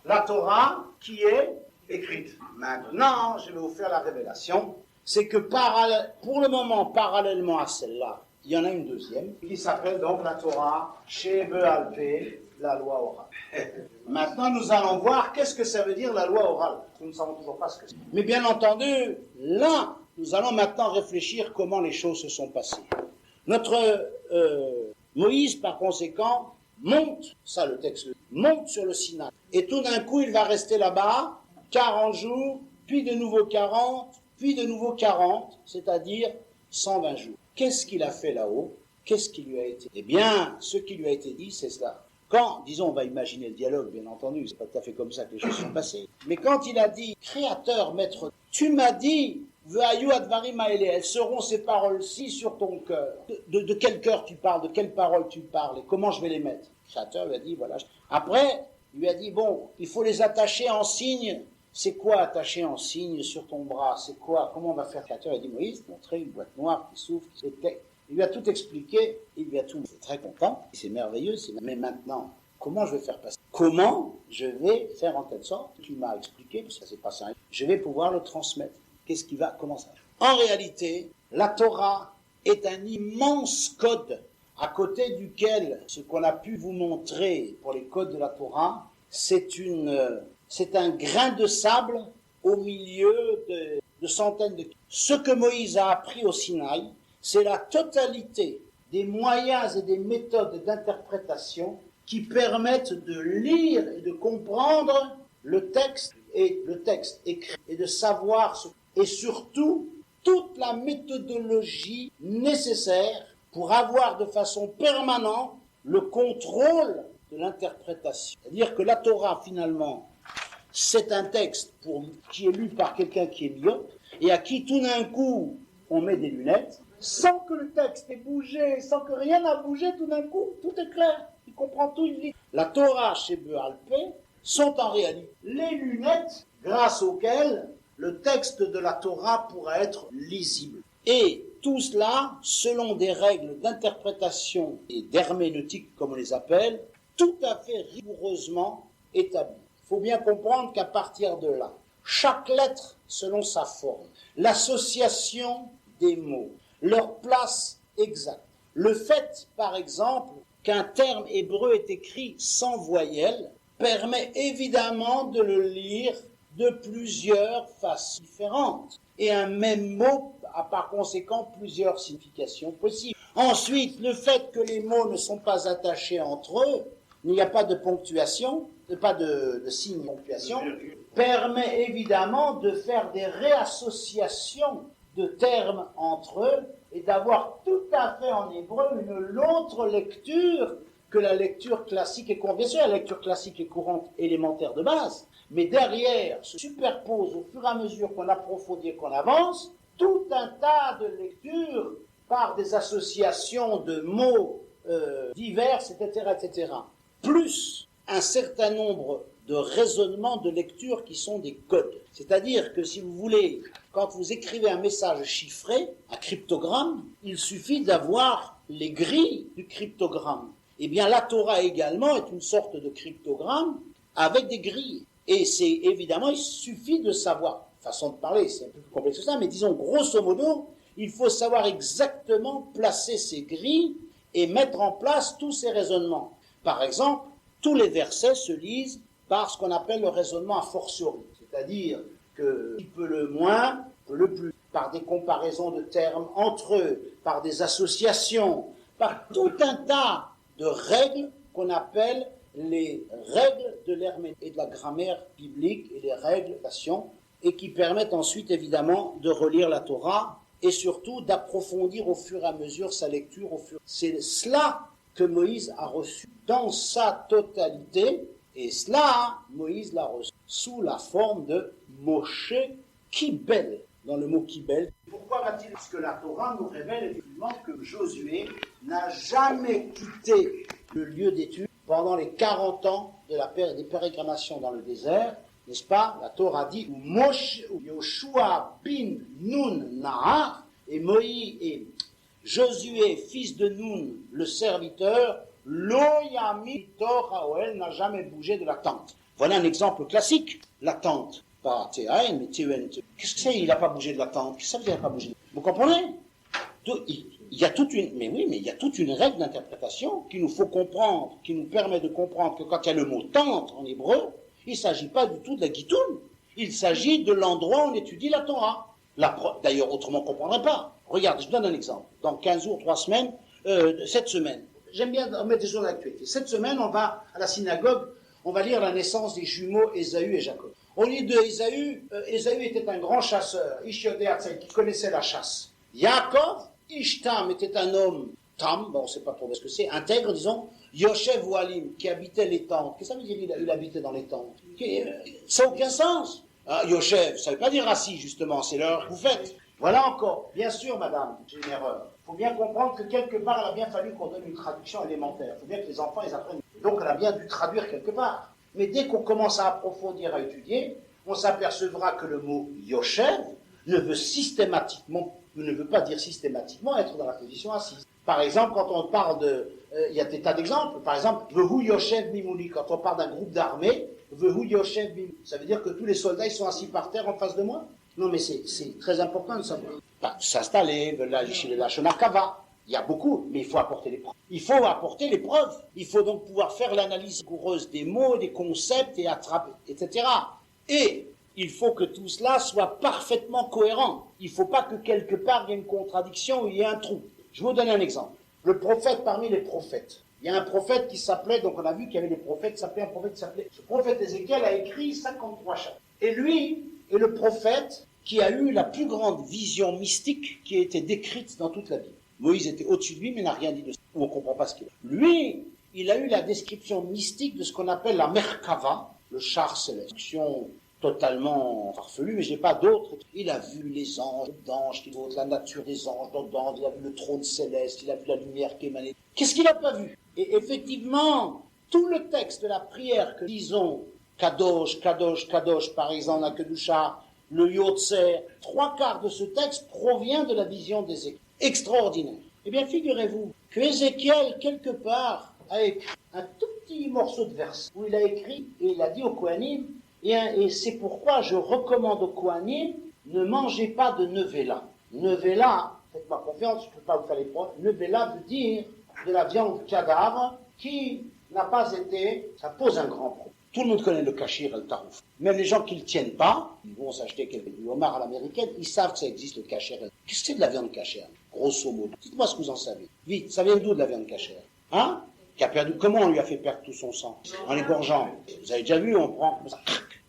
S1: La Torah qui est écrite. Maintenant, je vais vous faire la révélation. C'est que pour le moment, parallèlement à celle-là, il y en a une deuxième qui s'appelle donc la Torah chez Be'al-Peh, la loi orale. Maintenant, nous allons voir qu'est-ce que ça veut dire la loi orale. Nous ne savons toujours pas ce que c'est. Mais bien entendu, là, nous allons maintenant réfléchir comment les choses se sont passées. Notre Moïse, par conséquent, monte, ça le texte, monte sur le Sinaï. Et tout d'un coup, il va rester là-bas 40 jours, puis de nouveau 40, puis de nouveau 40, c'est-à-dire 120 jours. Qu'est-ce qu'il a fait là-haut? Qu'est-ce qui lui a été? Eh bien, ce qui lui a été dit, c'est cela. Quand, disons, on va imaginer le dialogue, bien entendu, c'est pas tout à fait comme ça que les choses sont passées. Mais quand il a dit, Créateur, Maître, tu m'as dit Ve'ayu advarim ha'ele, elles seront ces paroles-ci sur ton cœur. De quel cœur tu parles, de quelles paroles tu parles, et comment je vais les mettre? Le Créateur lui a dit, voilà. Après, il lui a dit, bon, il faut les attacher en signe. C'est quoi attacher en signe sur ton bras? C'est quoi? Comment on va faire? Le Créateur a dit, Moïse, montrer une boîte noire qui s'ouvre, qui s'éteint. Il lui a tout expliqué, il lui a tout. Il est très content, c'est merveilleux, mais maintenant, comment je vais faire passer? Comment je vais faire en telle sorte? Tu m'as expliqué, parce que ça s'est passé. Je vais pouvoir le transmettre. Qu'est-ce qui va? Comment ça? En réalité, la Torah est un immense code à côté duquel, ce qu'on a pu vous montrer pour les codes de la Torah, c'est un grain de sable au milieu de centaines de... Ce que Moïse a appris au Sinaï, c'est la totalité des moyens et des méthodes d'interprétation qui permettent de lire et de comprendre le texte écrit et de savoir et surtout toute la méthodologie nécessaire pour avoir de façon permanente le contrôle de l'interprétation. C'est-à-dire que la Torah, finalement, c'est un texte qui est lu par quelqu'un qui est myope et à qui tout d'un coup on met des lunettes, sans que le texte ait bougé, sans que rien n'a bougé, tout d'un coup, tout est clair. Il comprend tout, il lit. La Torah chez Be'alpé sont en réalité les lunettes grâce auxquelles le texte de la Torah pourra être lisible. Et tout cela, selon des règles d'interprétation et d'herméneutique, comme on les appelle, tout à fait rigoureusement établies. Il faut bien comprendre qu'à partir de là, chaque lettre selon sa forme, l'association des mots, leur place exacte. Le fait, par exemple, qu'un terme hébreu est écrit sans voyelle permet évidemment de le lire de plusieurs façons différentes. Et un même mot a par conséquent plusieurs significations possibles. Ensuite, le fait que les mots ne sont pas attachés entre eux, il n'y a pas de ponctuation, pas de signe de ponctuation, permet évidemment de faire des réassociations de termes entre eux et d'avoir tout à fait en hébreu une autre lecture que la lecture classique et courante. Bien sûr, la lecture classique et courante élémentaire de base, mais derrière se superpose au fur et à mesure qu'on approfondit et qu'on avance tout un tas de lectures par des associations de mots divers, etc., etc. Plus un certain nombre de raisonnements de lecture qui sont des codes. C'est-à-dire que si vous voulez, quand vous écrivez un message chiffré, un cryptogramme, il suffit d'avoir les grilles du cryptogramme. Eh bien, la Torah également est une sorte de cryptogramme avec des grilles. Et c'est évidemment, il suffit de savoir, façon de parler, c'est un peu plus complexe que ça, mais disons grosso modo, il faut savoir exactement placer ces grilles et mettre en place tous ces raisonnements. Par exemple, tous les versets se lisent par ce qu'on appelle le raisonnement a fortiori, c'est-à-dire que qui peut le moins, peut le plus, par des comparaisons de termes entre eux, par des associations, par tout un tas de règles qu'on appelle les règles de l'herméneutique et de la grammaire biblique et les règles d'action, et qui permettent ensuite évidemment de relire la Torah et surtout d'approfondir au fur et à mesure sa lecture. C'est cela que Moïse a reçu dans sa totalité, et cela, Moïse l'a reçu sous la forme de Moshe Kibel, dans le mot Kibel. Pourquoi va-t-il? Parce que la Torah nous révèle effectivement que Josué n'a jamais quitté le lieu d'étude pendant les 40 ans des pérégrinations dans le désert, n'est-ce pas? La Torah dit Moshe, Yoshua bin Nun Nahar, et Moïse et Josué, fils de Nun, le serviteur, Lo Yami Tor Haoel, n'a jamais bougé de la tente. Voilà un exemple classique. La tente, pas Théaïn, mais Théaïn. Qu'est-ce que c'est? Il n'a pas bougé de la tente. Qu'est-ce que ça veut dire, il n'a pas bougé? Vous comprenez? Il y a toute une règle d'interprétation qu'il nous faut comprendre, qui nous permet de comprendre que quand il y a le mot tente en hébreu, il ne s'agit pas du tout de la guitoune. Il s'agit de l'endroit où on étudie la Torah. D'ailleurs, autrement, on ne comprendrait pas. Regarde, je donne un exemple. Dans 15 jours, 3 semaines, cette semaine, j'aime bien remettre des choses d'actualité. Cette semaine, on va à la synagogue, on va lire la naissance des jumeaux Ésaü et Jacob. Au lieu de Ésaü, Ésaü était un grand chasseur, Ishiodéatzai, qui connaissait la chasse. Yaakov, Ishtam, était un homme, Tam, bon, on ne sait pas trop ce que c'est, intègre, disons, Yoshev Walim, qui habitait les tentes. Qu'est-ce que ça veut dire, il habitait dans les tentes? Ça n'a aucun sens. Yoshev, ça ne veut pas dire assis, justement, c'est l'heure que vous faites. Voilà encore. Bien sûr, madame, j'ai une erreur. Il faut bien comprendre que quelque part, il a bien fallu qu'on donne une traduction élémentaire. Il faut bien que les enfants, ils apprennent. Donc, elle a bien dû traduire quelque part. Mais dès qu'on commence à approfondir, à étudier, on s'apercevra que le mot Yoshev ne veut pas dire systématiquement être dans la position assise. Par exemple, quand on parle il y a des tas d'exemples. Par exemple, Vehu Yoshev Mimouli, quand on parle d'un groupe d'armée, Vehu Yoshev Mimouli, ça veut dire que tous les soldats, ils sont assis par terre en face de moi? Non, mais c'est très important de savoir. S'installer, la Shonakava. Il y a beaucoup, mais il faut apporter les preuves. Il faut apporter les preuves. Il faut donc pouvoir faire l'analyse rigoureuse des mots, des concepts, et attraper, etc. Et il faut que tout cela soit parfaitement cohérent. Il ne faut pas que quelque part il y ait une contradiction ou il y ait un trou. Je vais vous donner un exemple. Le prophète parmi les prophètes. Il y a un prophète qui s'appelait, donc on a vu qu'il y avait des prophètes, ce prophète Ézéchiel a écrit 53 chapitres. Et lui est le prophète qui a eu la plus grande vision mystique qui a été décrite dans toute la Bible. Moïse était au-dessus de lui, mais n'a rien dit de ça, ou on ne comprend pas ce qu'il a. Lui, il a eu la description mystique de ce qu'on appelle la Merkava, le char céleste. Totalement farfelu, mais je n'ai pas d'autres. Il a vu les anges, la nature des anges, il a vu le trône céleste, il a vu la lumière qui émanait. Qu'est-ce qu'il n'a pas vu? Et effectivement, tout le texte de la prière que disons, Kadosh, Kadosh, Kadosh, par exemple, la Kedusha, le Yotzer, 3/4 de ce texte provient de la vision d'Ézéchiel. Extraordinaire. Eh bien, figurez-vous que Ézéchiel, quelque part, a écrit un tout petit morceau de verset où il a écrit, et il a dit au Kohanim, et c'est pourquoi je recommande aux Kohanim, ne mangez pas de nevela. Nevela, faites-moi confiance, je ne peux pas vous faire les preuves, nevela veut dire de la viande cadavre qui n'a pas été, ça pose un grand problème. Tout le monde connaît le kashir et le tarouf. Même les gens qui ne le tiennent pas, ils vont s'acheter du homard à l'américaine, ils savent que ça existe le kashir. Qu'est-ce que c'est de la viande kashir, grosso modo? Dites-moi ce que vous en savez. Vite, ça vient d'où de la viande kashir? Hein? Qui a perdu, comment on lui a fait perdre tout son sang? En l'égorgeant. Vous avez déjà vu, on prend comme ça,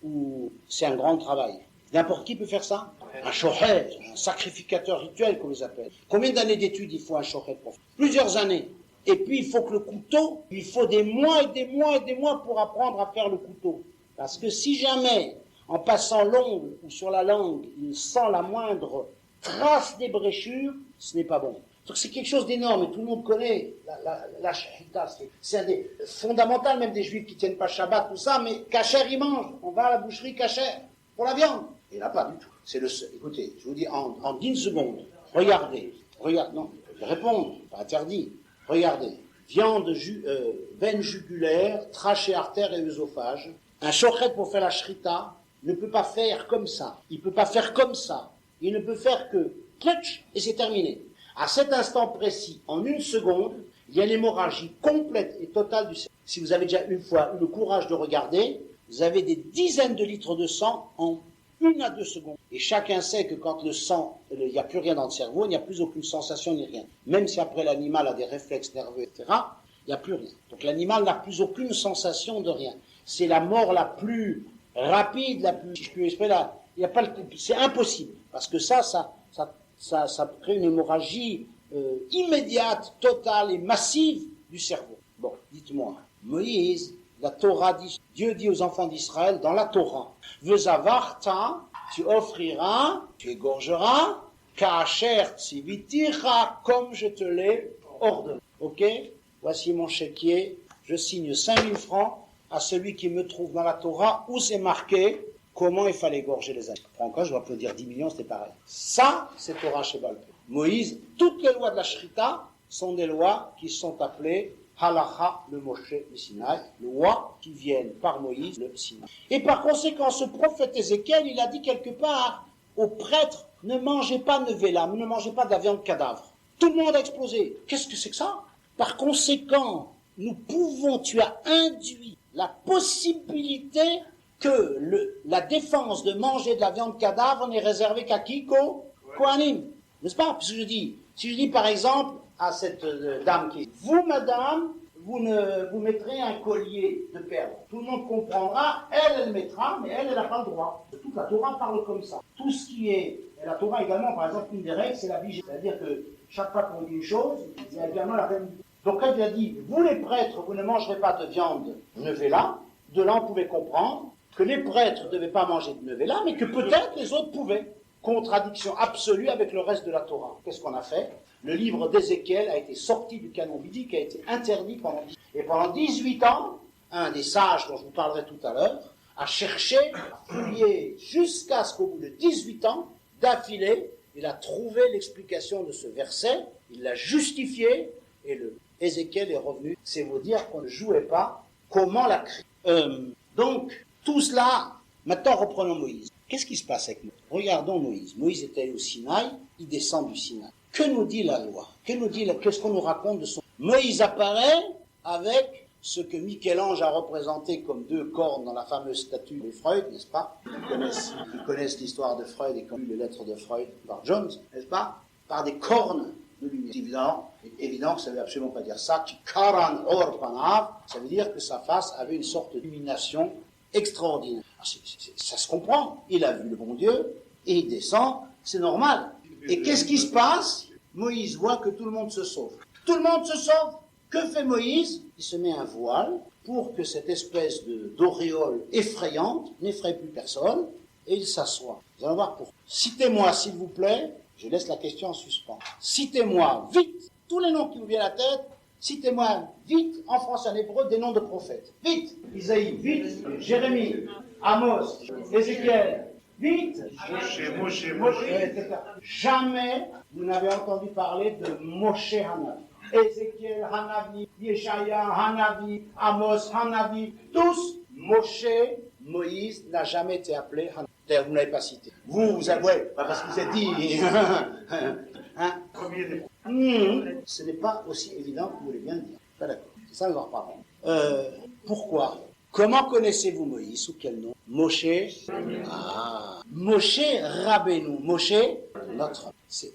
S1: ou c'est un grand travail. N'importe qui peut faire ça? Un shohet, un sacrificateur rituel qu'on les appelle. Combien d'années d'études il faut un shohet pour faire? Plusieurs années. Et puis il faut que le couteau, il faut des mois et des mois et des mois pour apprendre à faire le couteau. Parce que si jamais, en passant l'ongle ou sur la langue, il sent la moindre trace d'ébrêchure, ce n'est pas bon. Donc c'est quelque chose d'énorme, et tout le monde connaît la shahita, c'est un des fondamentaux, même des juifs qui tiennent pas Shabbat, tout ça, mais kasher ils mangent, on va à la boucherie kasher, pour la viande. Il n'a pas du tout, c'est le seul. Écoutez, je vous dis en 10 secondes, regardez, non, je vais répondre, pas interdit, regardez, viande, veine jugulaire, trachée, artère et œsophage, un shochet pour faire la shrita ne peut pas faire comme ça, il peut pas faire comme ça, il ne peut faire que clutch et c'est terminé. À cet instant précis, en 1 seconde, il y a l'hémorragie complète et totale du cerveau. Si vous avez déjà une fois eu le courage de regarder, vous avez des dizaines de litres de sang en 1 à 2 secondes. Et chacun sait que quand le sang, il n'y a plus rien dans le cerveau, il n'y a plus aucune sensation ni rien. Même si après l'animal a des réflexes nerveux, etc., il n'y a plus rien. Donc l'animal n'a plus aucune sensation de rien. C'est la mort la plus rapide, la plus, si je puis exprimer là, il n'y a pas c'est impossible. Parce que ça crée une hémorragie immédiate, totale et massive du cerveau. Bon, dites-moi, Moïse, la Torah dit, Dieu dit aux enfants d'Israël dans la Torah, Vezavarta, tu offriras, tu égorgeras, Kacher tzivitira, comme je te l'ai ordonné. Ok? Voici mon chéquier, je signe 5000 francs à celui qui me trouve dans la Torah où c'est marqué comment il fallait égorger les animaux. Encore, je dois applaudir 10 millions, c'était pareil. Ça, c'est Torah Shebal Peh. Moïse, toutes les lois de la Shrita sont des lois qui sont appelées Halacha le Moshe le Sinaï, lois qui viennent par Moïse le Sinaï. Et par conséquent, ce prophète Ézéchiel, il a dit quelque part aux prêtres, ne mangez pas de nevela, ne mangez pas de la viande cadavre. Tout le monde a explosé. Qu'est-ce que c'est que ça? Par conséquent, tu as induit la possibilité que la défense de manger de la viande cadavre n'est réservée qu'à qui? Kohanim. N'est-ce pas? Puisque si je dis par exemple à cette dame qui est, vous madame, vous mettrez un collier de perles. Tout le monde comprendra, elle mettra, mais elle n'a pas le droit. Toute la Torah parle comme ça. Tout ce qui est, et la Torah également, par exemple, une des règles, c'est la vigilance. C'est-à-dire que chaque fois qu'on dit une chose, il y a également la règle. Donc elle a dit, vous les prêtres, vous ne mangerez pas de viande nevela. De là, on pouvait comprendre que les prêtres ne devaient pas manger de nevela, mais que peut-être les autres pouvaient. contradiction absolue avec le reste de la Torah. Qu'est-ce qu'on a fait? Le livre d'Ézéchiel a été sorti du canon biblique, a été interdit pendant 18 ans, un des sages dont je vous parlerai tout à l'heure, a cherché, a fouillé jusqu'à ce qu'au bout de 18 ans, d'affilée, il a trouvé l'explication de ce verset, il l'a justifié, et le Ézéchiel est revenu. C'est vous dire qu'on ne jouait pas comment la créer. Donc, tout cela, maintenant reprenons Moïse. Qu'est-ce qui se passe avec Moïse? Regardons Moïse. Moïse est allé au Sinaï, il descend du Sinaï. Que nous dit la loi? Qu'est-ce qu'on nous raconte de son... Moïse apparaît avec ce que Michel-Ange a représenté comme 2 cornes dans la fameuse statue de Freud, n'est-ce pas? Ils connaissent l'histoire de Freud et comme les lettres de Freud par Jones, n'est-ce pas? Par des cornes de lumière. C'est évident que ça ne veut absolument pas dire ça. Karan or panav, ça veut dire que sa face avait une sorte d'illumination extraordinaire. Ça se comprend. Il a vu le bon Dieu et il descend, c'est normal. Et qu'est-ce qui se passe? Moïse voit que tout le monde se sauve. Tout le monde se sauve. Que fait Moïse? Il se met un voile pour que cette espèce d'auréole effrayante n'effraie plus personne et il s'assoit. Vous allez voir pourquoi. Citez-moi, s'il vous plaît, je laisse la question en suspens. Citez-moi vite tous les noms qui vous viennent à la tête. Citez-moi vite, en français, en hébreu, des noms de prophètes. Vite! Isaïe, vite! Jérémie, Amos, Ézéchiel, vite! Moshe. Jamais vous n'avez entendu parler de Moshe Hanavi. Ézéchiel Hanavi, Yeshaya Hanavi, Amos Hanavi, tous Moshe, Moïse n'a jamais été appelé Hanavi. Vous ne l'avez pas cité. Vous avouez, parce que vous êtes dit... Ce n'est pas aussi évident que vous voulez bien le dire. Pas d'accord. C'est ça, nous en reparlons. Pourquoi? Comment connaissez-vous Moïs? Sous quel nom? Moshe. Moshe Rabbeinu. Moshe, c'est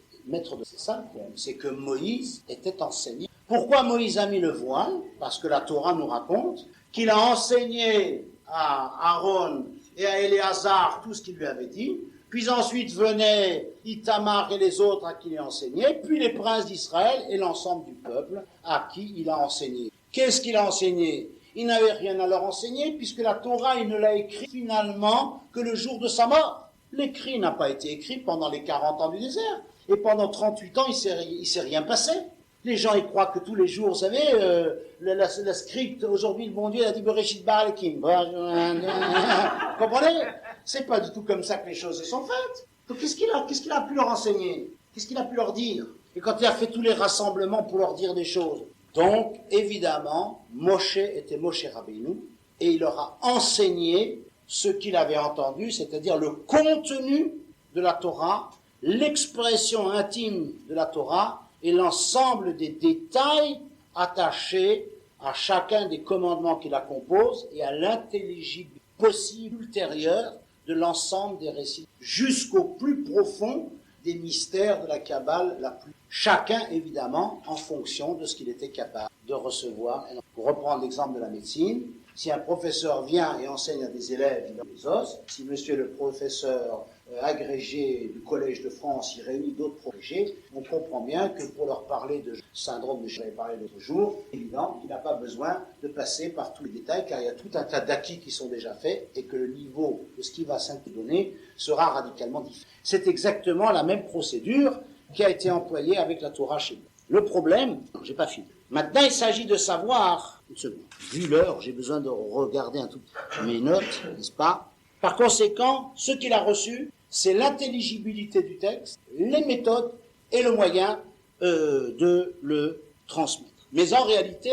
S1: ça le problème. C'est que Moïse était enseigné. Pourquoi Moïse a mis le voile? Parce que la Torah nous raconte qu'il a enseigné à Aaron et à Éléazar tout ce qu'il lui avait dit. Puis ensuite venaient Itamar et les autres à qui il a enseigné, puis les princes d'Israël et l'ensemble du peuple à qui il a enseigné. Qu'est-ce qu'il a enseigné? Il n'avait rien à leur enseigner puisque la Torah, il ne l'a écrit finalement que le jour de sa mort. L'écrit n'a pas été écrit pendant les 40 ans du désert. Et pendant 38 ans, il s'est rien passé. Les gens, ils croient que tous les jours, vous savez, la script, aujourd'hui, le bon Dieu, il a dit Bereshit bara Elohim. Comprenez? C'est pas du tout comme ça que les choses se sont faites. Donc qu'est-ce qu'il a pu leur enseigner? Qu'est-ce qu'il a pu leur dire? Et quand il a fait tous les rassemblements pour leur dire des choses. Donc, évidemment, Moshe était Moshe Rabbeinu, et il leur a enseigné ce qu'il avait entendu, c'est-à-dire le contenu de la Torah, l'expression intime de la Torah, et l'ensemble des détails attachés à chacun des commandements qui la composent et à l'intelligibilité possible ultérieure de l'ensemble des récits, jusqu'au plus profond des mystères de la Kabbale, chacun évidemment en fonction de ce qu'il était capable de recevoir. Pour reprendre l'exemple de la médecine, si un professeur vient et enseigne à des élèves les os, si monsieur le professeur agrégé du Collège de France, il réunit d'autres protégés, on comprend bien que pour leur parler de syndrome de j'avais parlé l'autre jour, évident qu'il n'a pas besoin de passer par tous les détails, car il y a tout un tas d'acquis qui sont déjà faits et que le niveau de ce qui va s'intégrer sera radicalement différent. C'est exactement la même procédure qui a été employée avec la Torah chez nous. Le problème, j'ai pas fini. Maintenant, il s'agit de savoir, une seconde, vu l'heure, j'ai besoin de regarder un tout petit mes notes, n'est-ce pas? Par conséquent, ce qu'il a reçu, c'est l'intelligibilité du texte, les méthodes et le moyen de le transmettre. Mais en réalité,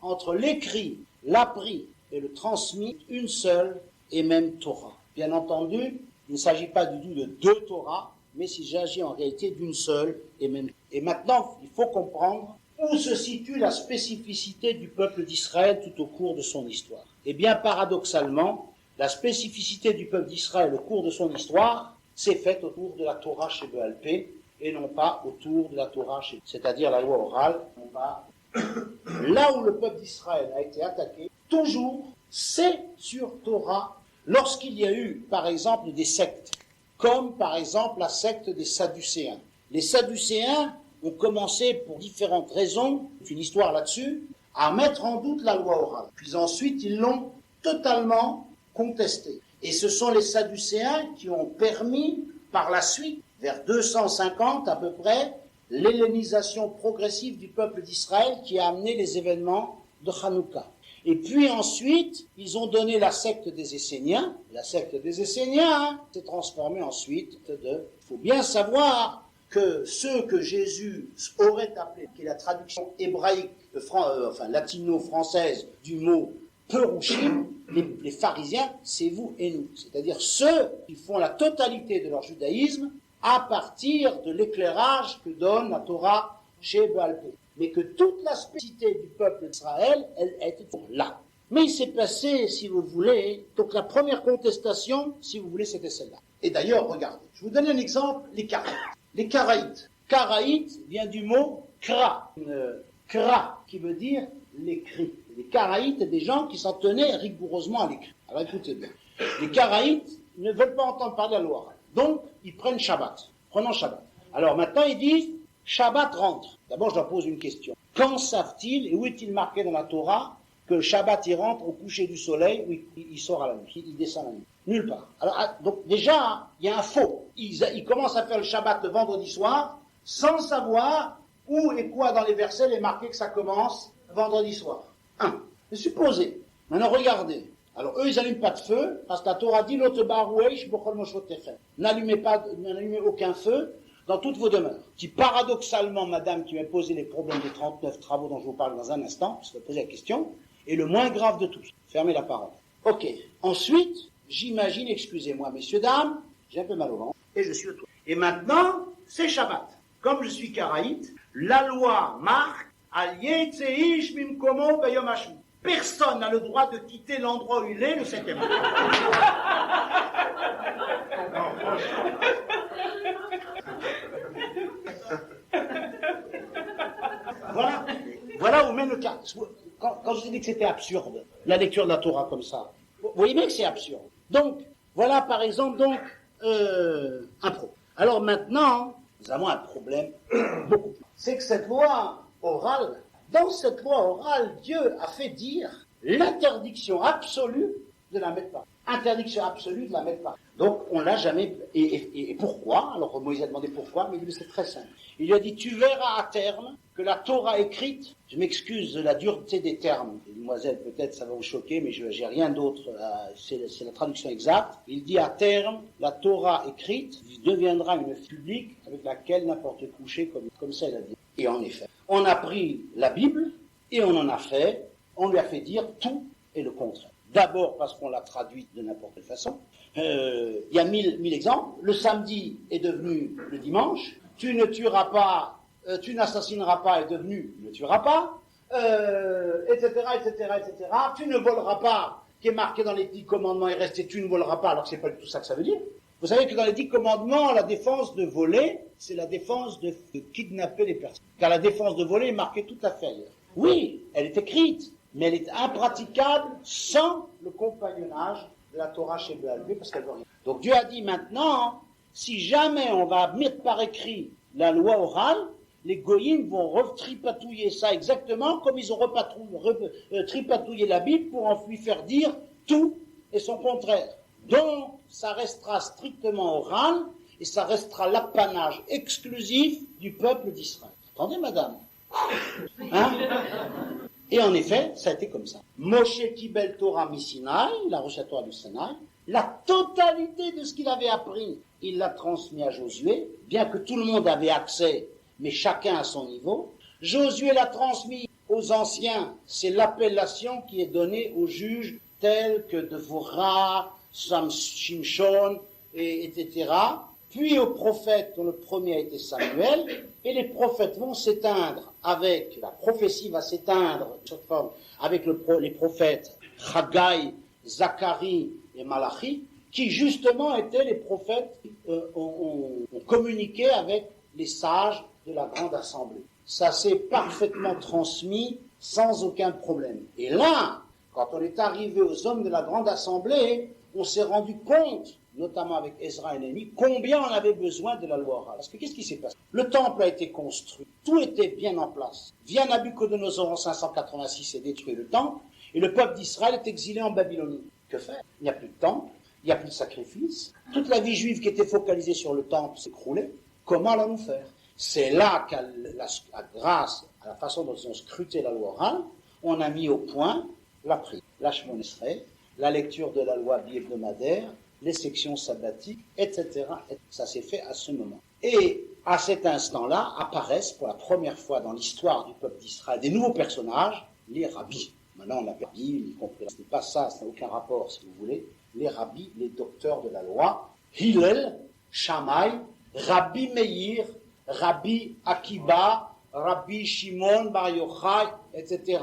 S1: entre l'écrit, l'appris et le transmis, une seule et même Torah. Bien entendu, il ne s'agit pas du tout de 2 Torahs, mais il s'agit en réalité d'une seule et même. Et maintenant, il faut comprendre où se situe la spécificité du peuple d'Israël tout au cours de son histoire. Eh bien, paradoxalement, la spécificité du peuple d'Israël au cours de son histoire s'est faite autour de la Torah chez Béalpé et non pas autour de la Torah chez, c'est-à-dire la loi orale, non pas. Là où le peuple d'Israël a été attaqué, toujours, c'est sur Torah, lorsqu'il y a eu, par exemple, des sectes, comme par exemple la secte des Sadducéens. Les Sadducéens ont commencé, pour différentes raisons, une histoire là-dessus, à mettre en doute la loi orale. Puis ensuite, ils l'ont totalement contestée. Et ce sont les Sadducéens qui ont permis par la suite, vers 250 à peu près, l'hellénisation progressive du peuple d'Israël qui a amené les événements de Hanouka. Et puis ensuite, ils ont donné la secte des Esséniens. La secte des Esséniens s'est transformée ensuite il faut bien savoir que ceux que Jésus aurait appelés, qui est la traduction hébraïque, latino-française du mot Perushim, les pharisiens, c'est vous et nous. C'est-à-dire ceux qui font la totalité de leur judaïsme à partir de l'éclairage que donne la Torah chez Baal Pé. Mais que toute la spécificité du peuple d'Israël, elle était là. Mais il s'est passé, si vous voulez, donc la première contestation, si vous voulez, c'était celle-là. Et d'ailleurs, regardez, je vous donne un exemple, les Karaïtes. Les Karaïtes. Karaïtes vient du mot kra. Kra, qui veut dire l'écrit. Les Karaïtes, des gens qui s'en tenaient rigoureusement à l'écrit. Alors écoutez bien. Les Karaïtes ne veulent pas entendre parler à la loi. Donc, ils prennent Shabbat. Prenons Shabbat. Alors maintenant, ils disent, Shabbat rentre. D'abord, je leur pose une question. Quand savent-ils, et où est-il marqué dans la Torah, que le Shabbat, il rentre au coucher du soleil, ou il sort à la nuit, il descend à la nuit? Nulle part. Alors, donc déjà, il y a un faux. Ils commencent à faire le Shabbat le vendredi soir, sans savoir où et quoi dans les versets il est marqué que ça commence vendredi soir. Supposez. Maintenant, regardez. Alors, eux, ils n'allument pas de feu, parce que la Torah dit, n'allumez aucun feu dans toutes vos demeures. Qui, paradoxalement, madame, qui m'a posé les problèmes des 39 travaux dont je vous parle dans un instant, parce que vous posez la question, est le moins grave de tous. Fermez la parole. Ok. Ensuite, j'imagine, excusez-moi, messieurs, dames, j'ai un peu mal au ventre, et je suis au toit. Et maintenant, c'est Shabbat. Comme je suis karaïte, la loi marque, personne n'a le droit de quitter l'endroit où il est le 7e jour. Voilà où mène le cas. Quand je vous ai dit que c'était absurde, la lecture de la Torah comme ça, vous voyez bien que c'est absurde. Donc, voilà par exemple un problème. Alors maintenant, nous avons un problème beaucoup plus. C'est que cette loi orale, dans cette loi orale, Dieu a fait dire l'interdiction absolue de la mettre par. Interdiction absolue de la mettre par. Donc, on l'a jamais... Et pourquoi? Alors, Moïse a demandé pourquoi, mais il dit c'est très simple. Il lui a dit, tu verras à terme que la Torah écrite, je m'excuse de la dureté des termes, demoiselle, peut-être ça va vous choquer, mais j'ai rien d'autre, c'est la traduction exacte. Il dit à terme, la Torah écrite deviendra une publique avec laquelle n'importe coucher, comme ça il a dit. Et en effet, on a pris la Bible et on lui a fait dire tout et le contraire. D'abord parce qu'on l'a traduite de n'importe quelle façon. Il y a mille exemples. Le samedi est devenu le dimanche. Tu ne tueras pas, tu n'assassineras pas est devenu ne tueras pas, etc., etc., etc. Tu ne voleras pas, qui est marqué dans les 10 commandements, est resté tu ne voleras pas, alors que c'est pas du tout ça que ça veut dire. Vous savez que dans les 10 commandements, la défense de voler, c'est la défense de kidnapper les personnes. Car la défense de voler est marquée tout à fait ailleurs. Oui, elle est écrite, mais elle est impraticable sans le compagnonnage de la Torah chez Baal Pé, parce qu'elle veut rien. Donc Dieu a dit maintenant, si jamais on va mettre par écrit la loi orale, les goyim vont retripatouiller ça exactement comme ils ont tripatouillé la Bible pour en lui faire dire tout et son contraire. Donc, ça restera strictement oral et ça restera l'apanage exclusif du peuple d'Israël. Entendez, madame? Hein? Et en effet, ça a été comme ça. Moshe Kibel Torah Misinaï, il a reçu la Torah du Sinaï, la totalité de ce qu'il avait appris, il l'a transmis à Josué, bien que tout le monde avait accès, mais chacun à son niveau. Josué l'a transmis aux anciens, c'est l'appellation qui est donnée aux juges tels que Devorah, Shimshon, etc. Puis aux prophètes, dont le premier a été Samuel, et les prophètes vont s'éteindre avec, la prophétie va s'éteindre avec les prophètes Haggai, Zacharie et Malachi, qui justement étaient les prophètes qui ont communiqué avec les sages de la grande assemblée. Ça s'est parfaitement transmis sans aucun problème. Et là, quand on est arrivé aux hommes de la grande assemblée, on s'est rendu compte, notamment avec Ezra et Néhémie, combien on avait besoin de la loi orale. Parce que qu'est-ce qui s'est passé? Le temple a été construit, tout était bien en place. Vient Nabuchodonosor en 586 et détruit le temple, et le peuple d'Israël est exilé en Babylonie. Que faire? Il n'y a plus de temple, il n'y a plus de sacrifice, toute la vie juive qui était focalisée sur le temple s'écroulait, comment allons-nous faire? C'est là grâce à la façon dont ils ont scruté la loi orale, on a mis au point la prière, la Shemona Esrei, la lecture de la loi bi-hebdomadaire, les sections sabbatiques, etc. Ça s'est fait à ce moment. Et à cet instant-là apparaissent pour la première fois dans l'histoire du peuple d'Israël des nouveaux personnages, les rabbis. Maintenant on a rabbis, y compris. Ce n'est pas ça, ça n'a aucun rapport si vous voulez. Les rabbis, les docteurs de la loi, Hillel, Shammai, Rabbi Meir, Rabbi Akiba, Rabbi Shimon Bar Yochai, etc.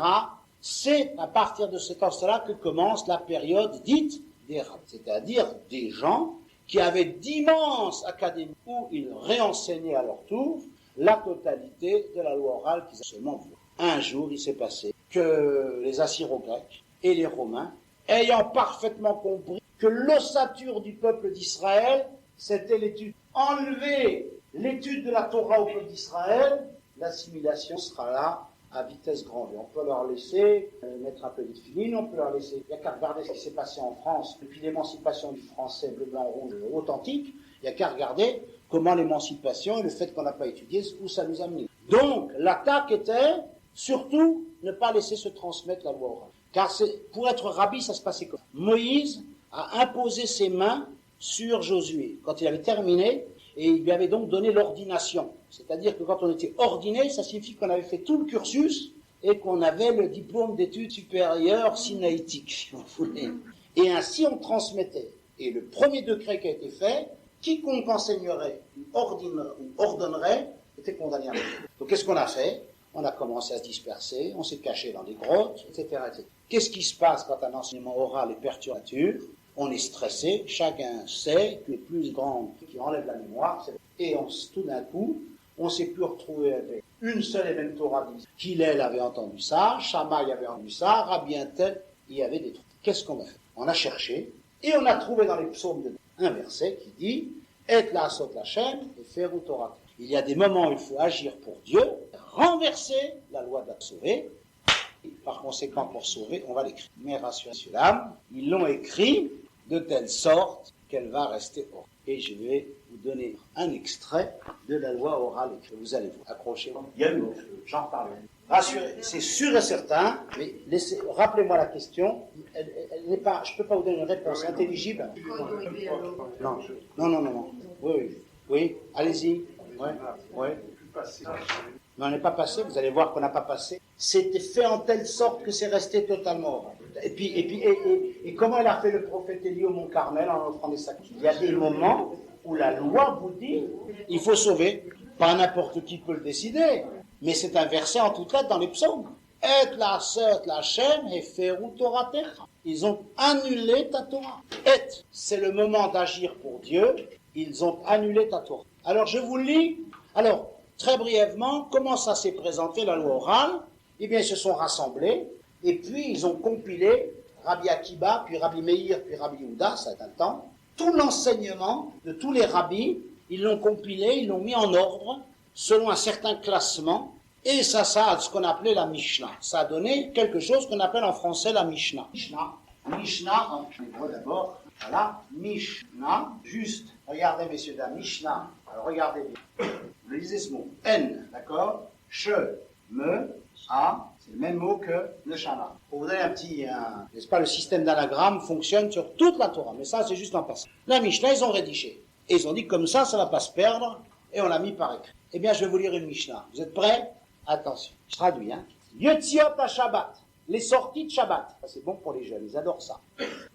S1: C'est à partir de cet instant-là que commence la période dite des rabbis, c'est-à-dire des gens qui avaient d'immenses académies où ils réenseignaient à leur tour la totalité de la loi orale qu'ils avaient seulement vue. Un jour, il s'est passé que les Assyro-Grecs et les Romains, ayant parfaitement compris que l'ossature du peuple d'Israël, c'était l'étude. Enlever l'étude de la Torah au peuple d'Israël, l'assimilation sera là à vitesse grand V. On peut leur laisser mettre un peu de filine, on peut leur laisser... Il n'y a qu'à regarder ce qui s'est passé en France depuis l'émancipation du français bleu, blanc, rouge authentique. Il n'y a qu'à regarder comment l'émancipation et le fait qu'on n'a pas étudié, où ça nous a mené. Donc, l'attaque était surtout ne pas laisser se transmettre la loi orale. Car pour être rabbi, ça se passait comme ça. Moïse a imposé ses mains sur Josué quand il avait terminé, et il lui avait donc donné l'ordination. C'est-à-dire que quand on était ordiné, ça signifie qu'on avait fait tout le cursus et qu'on avait le diplôme d'études supérieures sinaïtiques, si vous voulez. Et ainsi on transmettait. Et le premier décret qui a été fait, quiconque enseignerait ou ordonnerait était condamné à mort. Donc qu'est-ce qu'on a fait? On a commencé à se disperser, on s'est caché dans des grottes, etc., etc. Qu'est-ce qui se passe quand un enseignement oral est perturbateur? On est stressé, chacun sait que les plus grands qui enlèvent la mémoire, et tout d'un coup, on s'est pu retrouver avec une seule et même Torah. Hillel avait entendu ça, Shammai avait entendu ça, Rabbi Intel, il y avait des trucs. Qu'est-ce qu'on a fait? On a cherché, et on a trouvé dans les psaumes un verset qui dit « Et la sot Hashem et faire Torah ». Il y a des moments où il faut agir pour Dieu, renverser la loi de la sauver. Par conséquent, pour sauver, on va l'écrire. Mais rassurez cela, ils l'ont écrit de telle sorte qu'elle va rester orale. Et je vais vous donner un extrait de la loi orale écrite. Vous allez vous accrocher. J'en parle. Rassurez, c'est sûr et certain, mais rappelez-moi la question. Elle n'est pas, je ne peux pas vous donner une réponse intelligible. Non. Oui, allez-y. Ouais. Mais on n'est pas passé, vous allez voir qu'on n'a pas passé. C'était fait en telle sorte que c'est resté totalement oral. Et comment il a fait le prophète Élie au Mont Carmel en offrant des sacrifices? Il y a des moments où la loi vous dit il faut sauver. Pas n'importe qui peut le décider, mais c'est un verset en toutes lettres dans les psaumes. Et la sot Hashem et feru Toratecha. Ils ont annulé ta Torah. Et c'est le moment d'agir pour Dieu. Ils ont annulé ta Torah. Alors je vous lis. Alors très brièvement, comment ça s'est présenté la loi orale? Eh bien, ils se sont rassemblés. Et puis, ils ont compilé Rabbi Akiba, puis Rabbi Meir, puis Rabbi Yehuda, ça a un temps. Tout l'enseignement de tous les rabbis, ils l'ont compilé, ils l'ont mis en ordre, selon un certain classement. Et ça a ce qu'on appelait la Mishnah. Ça a donné quelque chose qu'on appelle en français la Mishnah. Mishnah, en hébreu d'abord. Voilà, Mishnah, juste. Regardez, messieurs, dames, Mishnah. Alors, regardez bien. Vous lisez ce mot. N, d'accord? Che, me, a. C'est le même mot que le Shama. Pour vous donner n'est-ce pas, le système d'anagramme fonctionne sur toute la Torah, mais ça c'est juste en passant. La Mishnah, ils ont rédigé. Et ils ont dit comme ça va pas se perdre, et on l'a mis par écrit. Eh bien, je vais vous lire une Mishnah. Vous êtes prêts? Attention. Je traduis, Yotziot à Shabbat. Les sorties de Shabbat. Ça, c'est bon pour les jeunes, ils adorent ça.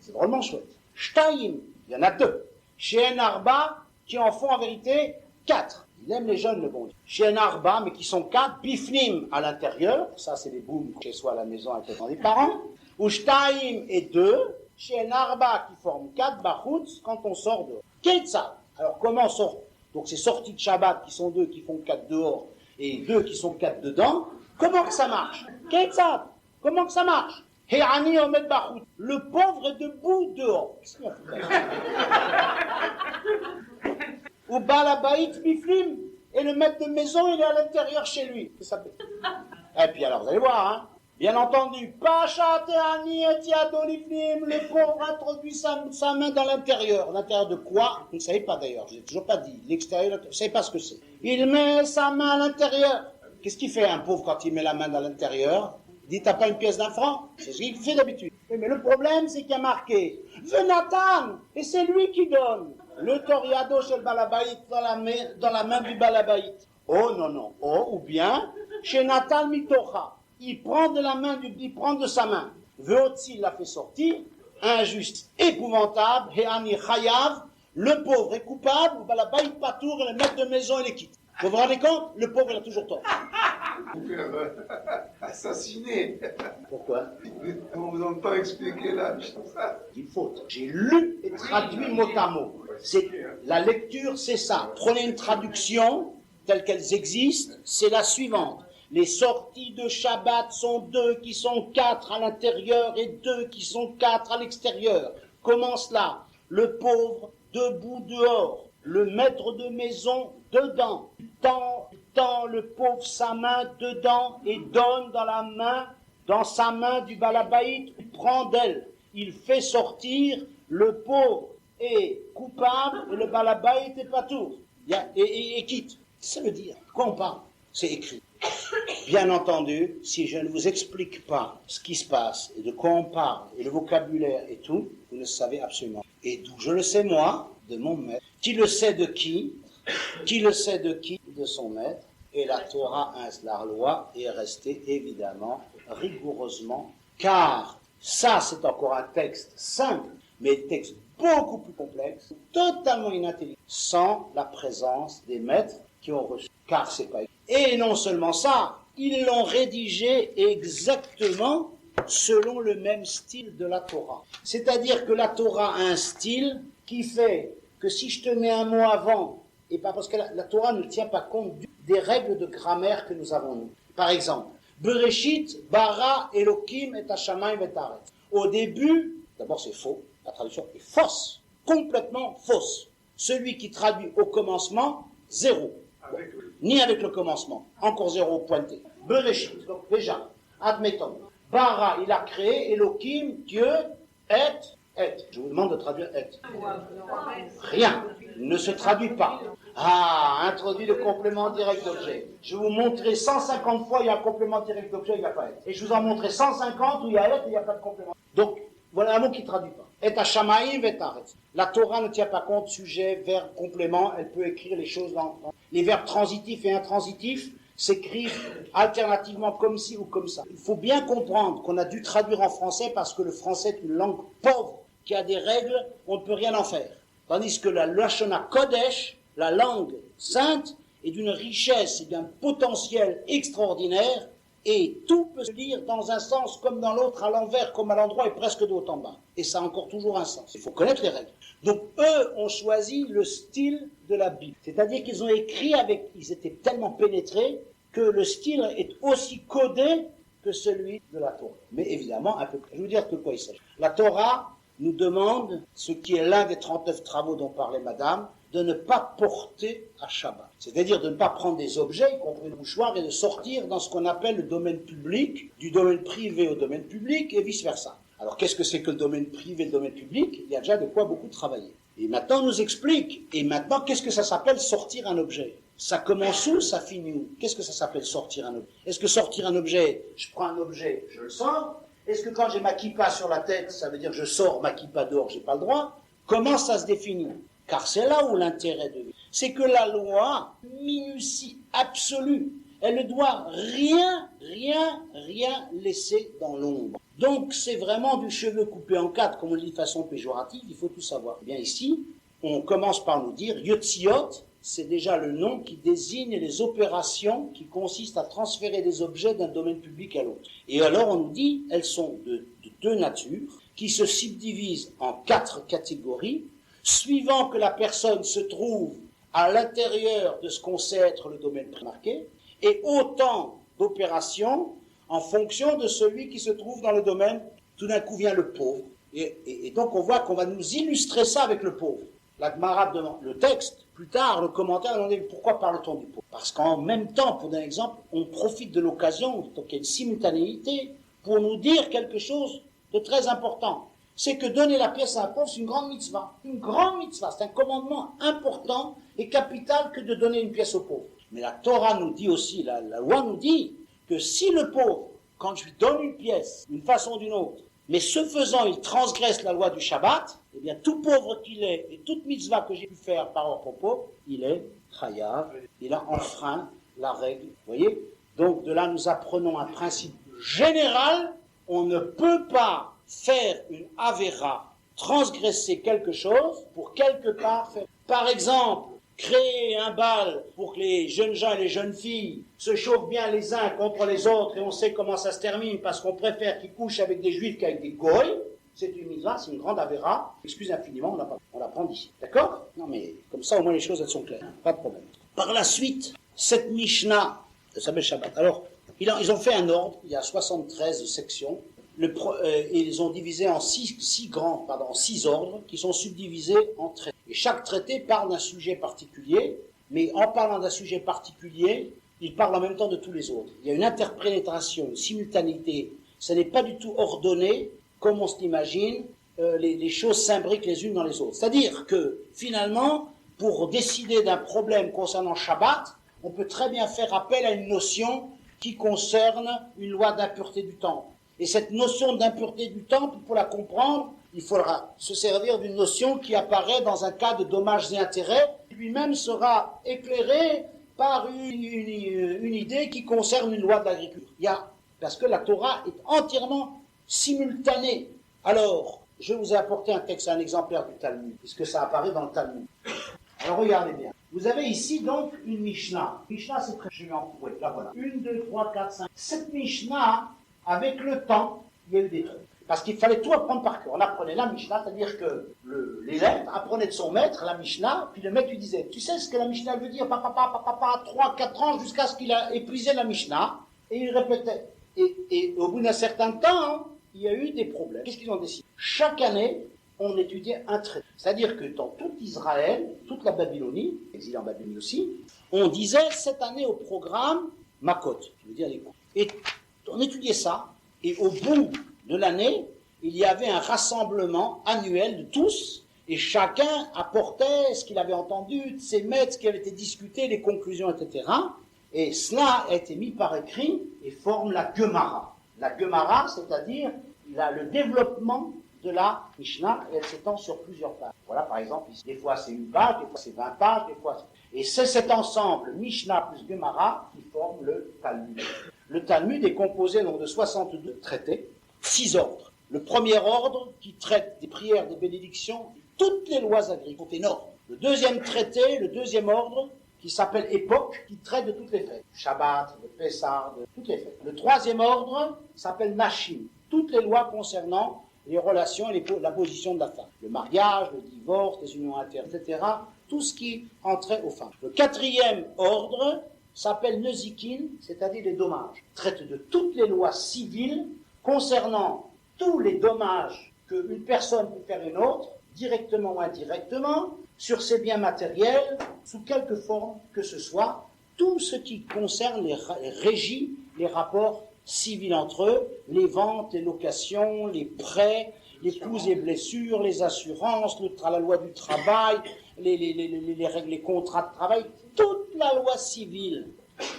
S1: C'est drôlement chouette. Shtaim, il y en a 2. Chez Arba, qui en font en vérité 4. Il aime les jeunes, le bon Dieu. Chez Arba, mais qui sont 4, bifnim à l'intérieur, ça c'est des booms chez soi à la maison avec les parents, ou shtaim et 2, chez Arba qui forment 4, bachutz, quand on sort dehors. Ketzat. Alors comment on sort? Donc ces sorties de Shabbat qui sont 2, qui font 4 dehors, et 2 qui sont 4 dedans, comment que ça marche? Ketzat. Comment que ça marche? He'ani omed bachutz. Le pauvre est debout dehors. Ou balabait biflim, et le maître de maison, il est à l'intérieur chez lui. Et puis alors, vous allez voir, Bien entendu, le pauvre introduit sa main dans l'intérieur. L'intérieur de quoi? Vous ne savez pas d'ailleurs, je ne l'ai toujours pas dit. L'extérieur, vous ne savez pas ce que c'est. Il met sa main à l'intérieur. Qu'est-ce qu'il fait un pauvre quand il met la main dans l'intérieur? Il dit, t'as pas une pièce d'un franc? C'est ce qu'il fait d'habitude. Oui, mais le problème, c'est qu'il y a marqué Venatan, et c'est lui qui donne. Le toriado chez le balabaït dans la main du balabaït. Oh non, non. Oh, ou bien, chez Natal Mitocha. Il prend de sa main. Veotzi l'a fait sortir, injuste, épouvantable, et Ani Chayav, le pauvre est coupable, balabaït patour, et le maître de maison, il les quitte. Vous vous rendez compte? Le pauvre, il a toujours tort.
S3: Assassiné.
S1: Pourquoi?
S3: On vous entend expliquer là.
S1: Il faut. J'ai lu et traduit mot à mot. La lecture, c'est ça. Prenez une traduction telle qu'elles existent, c'est la suivante. Les sorties de Shabbat sont 2 qui sont 4 à l'intérieur et 2 qui sont 4 à l'extérieur. Comment cela? Le pauvre debout dehors, le maître de maison dedans. Tend le pauvre sa main dedans et donne dans sa main du balabaït, il prend d'elle. Il fait sortir, le pauvre est coupable et le balabaït est patour. Et quitte. Ça veut dire, quoi on parle? C'est écrit. Bien entendu, si je ne vous explique pas ce qui se passe et de quoi on parle et le vocabulaire et tout, vous ne savez absolument. Et d'où je le sais moi, de mon maître. Qui le sait de qui? Qui le sait de qui? De son maître. Et la Torah, la loi, est restée évidemment, rigoureusement, car ça c'est encore un texte simple, mais un texte beaucoup plus complexe, totalement inintelligible, sans la présence des maîtres qui ont reçu. Car c'est pas. Et non seulement ça, ils l'ont rédigé exactement selon le même style de la Torah. C'est-à-dire que la Torah a un style qui fait que si je te mets un mot avant, et pas parce que la Torah ne tient pas compte des règles de grammaire que nous avons nous. Par exemple, Bereshit bara Elokim et Hashamayim et Haaretz. Au début, d'abord c'est faux, la traduction est fausse, complètement fausse. Celui qui traduit au commencement, 0. Ni avec le commencement, encore 0 pointé. Bereshit, donc déjà, admettons. Bara, il a créé, Elokim, Dieu, et. Je vous demande de traduire et. Rien, ne se traduit pas. Introduit le complément direct d'objet. Je vais vous montrer 150 fois il y a un complément direct d'objet, il n'y a pas et. Et je vous en montrer 150 où il y a et il n'y a pas de complément. Donc, voilà un mot qui ne traduit pas. Et Hashamayim et Haaretz. La Torah ne tient pas compte sujet, verbe, complément. Elle peut écrire les choses dans les verbes transitifs et intransitifs s'écrivent alternativement comme ci ou comme ça. Il faut bien comprendre qu'on a dû traduire en français parce que le français est une langue pauvre qui a des règles, on ne peut rien en faire. Tandis que la Lashon HaKodesh, la langue sainte, est d'une richesse et d'un potentiel extraordinaire. Et tout peut se lire dans un sens comme dans l'autre, à l'envers comme à l'endroit et presque de haut en bas. Et ça a encore toujours un sens. Il faut connaître les règles. Donc eux ont choisi le style de la Bible. C'est-à-dire qu'ils ont écrit ils étaient tellement pénétrés que le style est aussi codé que celui de la Torah. Mais évidemment, un peu plus. Je vais vous dire de quoi il s'agit. La Torah nous demande, ce qui est l'un des 39 travaux dont parlait Madame, de ne pas porter à Shabbat. C'est-à-dire de ne pas prendre des objets, y compris le mouchoir, et de sortir dans ce qu'on appelle le domaine public, du domaine privé au domaine public, et vice-versa. Alors qu'est-ce que c'est que le domaine privé et le domaine public? Il y a déjà de quoi beaucoup travailler. Et maintenant on nous explique, et maintenant qu'est-ce que ça s'appelle sortir un objet? Ça commence où, ça finit où? Qu'est-ce que ça s'appelle sortir un objet? Est-ce que sortir un objet, je prends un objet, je le sors? Est-ce que quand j'ai ma kippa sur la tête, ça veut dire que je sors ma kippa dehors, j'ai pas le droit? Comment ça se définit? Car c'est là où l'intérêt de vie. C'est que la loi, minutie absolue, elle ne doit rien laisser dans l'ombre. Donc c'est vraiment du cheveu coupé en quatre, comme on le dit de façon péjorative, il faut tout savoir. Eh bien ici, on commence par nous dire, Yotziot, c'est déjà le nom qui désigne les opérations qui consistent à transférer des objets d'un domaine public à l'autre. Et alors on nous dit, elles sont de deux natures, qui se subdivisent en 4 catégories, suivant que la personne se trouve à l'intérieur de ce qu'on sait être le domaine marqué, et autant d'opérations en fonction de celui qui se trouve dans le domaine. Tout d'un coup vient le pauvre, et donc on voit qu'on va nous illustrer ça avec le pauvre. La Gemara demande le texte, plus tard le commentaire, on dit pourquoi parle-t-on du pauvre? Parce qu'en même temps, pour donner un exemple, on profite de l'occasion, donc il y a une simultanéité, pour nous dire quelque chose de très important. C'est que donner la pièce à un pauvre, c'est une grande mitzvah. Une grande mitzvah, c'est un commandement important et capital que de donner une pièce au pauvre. Mais la Torah nous dit aussi, la loi nous dit que si le pauvre, quand je lui donne une pièce, d'une façon ou d'une autre, mais ce faisant, il transgresse la loi du Shabbat, eh bien, tout pauvre qu'il est, et toute mitzvah que j'ai pu faire par rapport au pauvre, il est chayav, il a enfreint la règle. Vous voyez? Donc, de là, nous apprenons un principe général, on ne peut pas faire une avéra, transgresser quelque chose, pour quelque part faire. Par exemple, créer un bal pour que les jeunes gens et les jeunes filles se chauffent bien les uns contre les autres, et on sait comment ça se termine, parce qu'on préfère qu'ils couchent avec des juifs qu'avec des goïs, c'est une mitzvah, c'est une grande avéra. Excuse infiniment, on l'apprend d'ici. D'accord? Non mais, comme ça au moins les choses elles sont claires, pas de problème. Par la suite, cette Mishnah, ça s'appelle Shabbat. Alors, ils ont fait un ordre, il y a 73 sections, et ils ont divisé en six ordres, qui sont subdivisés en traités. Et chaque traité parle d'un sujet particulier, mais en parlant d'un sujet particulier, il parle en même temps de tous les autres. Il y a une interprétation, une simultanéité. Ce n'est pas du tout ordonné, comme on se l'imagine, les choses s'imbriquent les unes dans les autres. C'est-à-dire que, finalement, pour décider d'un problème concernant Shabbat, on peut très bien faire appel à une notion qui concerne une loi d'impureté du temple. Et cette notion d'impureté du temple, pour la comprendre, il faudra se servir d'une notion qui apparaît dans un cas de dommages et intérêts, qui lui-même sera éclairé par une idée qui concerne une loi de l'agriculture. Parce que la Torah est entièrement simultanée. Alors, je vous ai apporté un exemplaire du Talmud, puisque ça apparaît dans le Talmud. Alors regardez bien. Vous avez ici donc une Mishnah. Mishnah, c'est très chiant. Oui, là voilà. 1, 2, 3, 4, 5. Cette Mishnah, avec le temps, il y a eu des trucs. Parce qu'il fallait tout apprendre par cœur. On apprenait la Mishnah, c'est-à-dire que l'élève apprenait de son maître la Mishnah, puis le maître lui disait, tu sais ce que la Mishnah veut dire, 3, 4 ans, jusqu'à ce qu'il a épuisé la Mishnah, et il répétait. Et au bout d'un certain temps, il y a eu des problèmes. Qu'est-ce qu'ils ont décidé? Chaque année, on étudiait un traité. C'est-à-dire que dans tout Israël, toute la Babylonie, exilé en Babylonie aussi, on disait cette année au programme Makot, qui veut dire les coups. Et on étudiait ça, et au bout de l'année, il y avait un rassemblement annuel de tous, et chacun apportait ce qu'il avait entendu, de ses maîtres, ce qui avait été discuté, les conclusions, etc. Et cela a été mis par écrit et forme la Gemara. La Gemara, c'est-à-dire le développement de la Mishnah, et elle s'étend sur plusieurs pages. Voilà, par exemple, ici, des fois c'est une page, des fois c'est 20 pages, des fois c'est... Et c'est cet ensemble, Mishnah plus Gemara, qui forme le Talmud. Le Talmud est composé donc de 62 traités, 6 ordres. Le premier ordre, qui traite des prières, des bénédictions, toutes les lois agricoles, sont énormes. Le deuxième traité, le deuxième ordre, qui s'appelle Époque, qui traite de toutes les fêtes. Shabbat, le Pessah, de toutes les fêtes. Le troisième ordre s'appelle Nashim, toutes les lois concernant les relations et la position de la femme. Le mariage, le divorce, les unions internes, etc. Tout ce qui entrait aux femmes. Le quatrième ordre s'appelle Nezikin, c'est-à-dire les dommages. Traite de toutes les lois civiles concernant tous les dommages qu'une personne peut faire à une autre, directement ou indirectement, sur ses biens matériels, sous quelque forme que ce soit, tout ce qui concerne les régis, les rapports civils entre eux, les ventes, les locations, les prêts, les coups et blessures, les assurances, la loi du travail, les contrats de travail, toute la loi civile.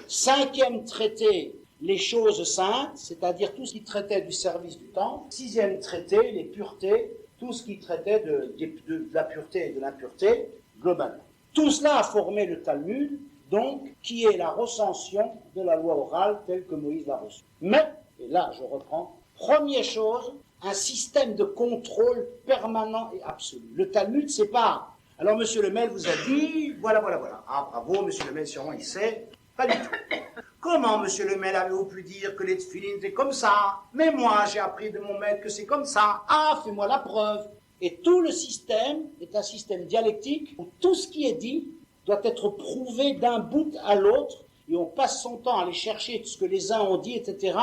S1: Cinquième traité, les choses saintes, c'est-à-dire tout ce qui traitait du service du temple. Sixième traité, les puretés, tout ce qui traitait de la pureté et de l'impureté globalement. Tout cela a formé le Talmud, donc, qui est la recension de la loi orale telle que Moïse l'a reçue. Mais, et là je reprends, première chose, un système de contrôle permanent et absolu. Le Talmud, c'est pas... Alors, monsieur le maire vous a dit, voilà. Ah, bravo, monsieur le maire, sûrement il sait. Pas du tout. Comment, monsieur le maire, avez-vous pu dire que les tefilines, c'est comme ça? Mais moi, j'ai appris de mon maître que c'est comme ça. Ah, fais-moi la preuve. Et tout le système est un système dialectique où tout ce qui est dit doit être prouvé d'un bout à l'autre, et on passe son temps à aller chercher tout ce que les uns ont dit, etc.,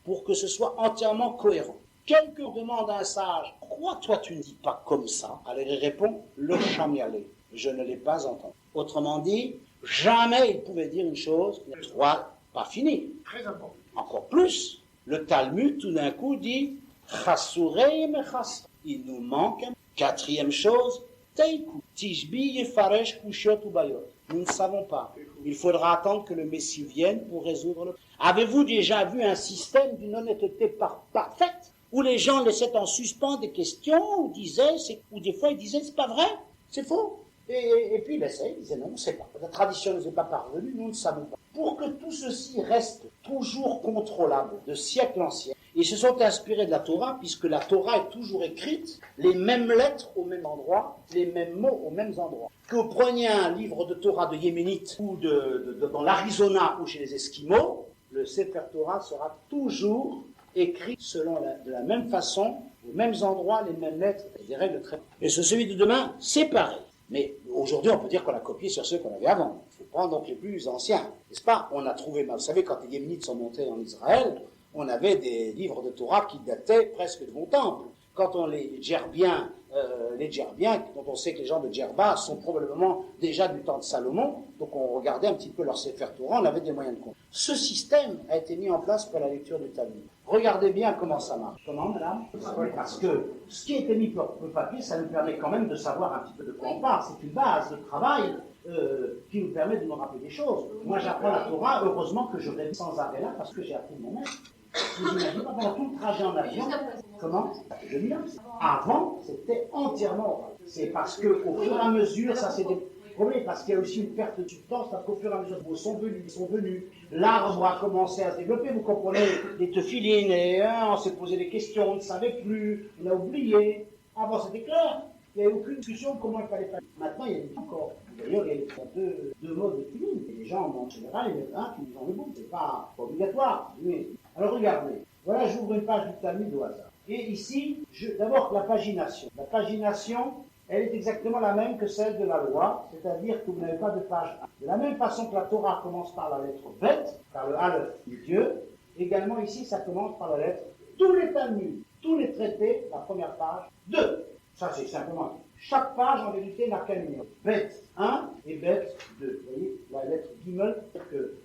S1: pour que ce soit entièrement cohérent. Quelqu'un demande à un sage, pourquoi toi tu ne dis pas comme ça? Alors il répond, le chamialé, je ne l'ai pas entendu. Autrement dit, jamais il pouvait dire une chose, trois, pas fini.
S3: Très important.
S1: Encore plus, Le Talmud, tout d'un coup, dit Chassurei mechas. Il nous manque un. Quatrième chose, Teiku. Tishbi yefaresh kushiot ubayot. Nous ne savons pas. Il faudra attendre que le Messie vienne pour résoudre le. Avez-vous déjà vu un système d'une honnêteté parfaite où les gens laissaient en suspens des questions ou des fois ils disaient c'est pas vrai, c'est faux. Et puis ils laissaient, ils disaient non, on ne sait pas. La tradition ne nous est pas parvenue, nous ne savons pas. Pour que tout ceci reste toujours contrôlable de siècle en siècle, ils se sont inspirés de la Torah, puisque la Torah est toujours écrite, les mêmes lettres au même endroit, les mêmes mots aux mêmes endroits. Que vous preniez un livre de Torah de Yéménite ou dans l'Arizona ou chez les Esquimaux, le Sefer Torah sera toujours écrit de la même façon, aux mêmes endroits, les mêmes lettres, des règles très... Et celui de demain, c'est pareil. Mais aujourd'hui, on peut dire qu'on a copié sur ceux qu'on avait avant. Il faut prendre donc les plus anciens, n'est-ce pas? On a trouvé, vous savez, quand les Yéménites sont montés en Israël, on avait des livres de Torah qui dataient presque de mon temple. Quand on les Djerbiens, dont on sait que les gens de Djerba sont probablement déjà du temps de Salomon, donc on regardait un petit peu leur Sefer Torah, on avait des moyens de compte. Ce système a été mis en place pour la lecture du Talmud. Regardez bien comment ça marche. Comment, madame? Parce que ce qui a été mis sur le papier, ça nous permet quand même de savoir un petit peu de quoi on parle. C'est une base de travail qui nous permet de nous rappeler des choses. Moi, j'apprends la Torah, heureusement que je rêve sans arrêt là, parce que j'ai appris mon maître. Vous imaginez pas, pendant tout le trajet en avion, comment? Je dis là. Avant, c'était entièrement oral. C'est parce qu'au fur et à mesure, ça s'est développé, parce qu'il y a aussi une perte de substance, parce qu'au fur et à mesure, ils sont venus. L'arbre a commencé à se développer, vous comprenez, les tephilines, et on s'est posé des questions, on ne savait plus, on a oublié. Avant, c'était clair. Il n'y avait aucune discussion de comment il fallait faire. Maintenant, il y a des encore. D'ailleurs, il y a deux modes de tephilines. Et les gens, en général, il y en a un qui nous en debout. C'est pas obligatoire. Mais... Alors, regardez. Voilà, j'ouvre une page du Talmud au hasard. Et ici, d'abord, la pagination. La pagination, elle est exactement la même que celle de la loi, c'est-à-dire que vous n'avez pas de page 1. De la même façon que la Torah commence par la lettre Bet, par le Aleph du Dieu, également ici, ça commence par la lettre. Tous les Talmuds, tous les traités, la première page, 2. Ça, c'est simplement. Chaque page, en vérité, n'a qu'un numéro. Bet 1 et Bet 2. Vous voyez, la lettre Gimel,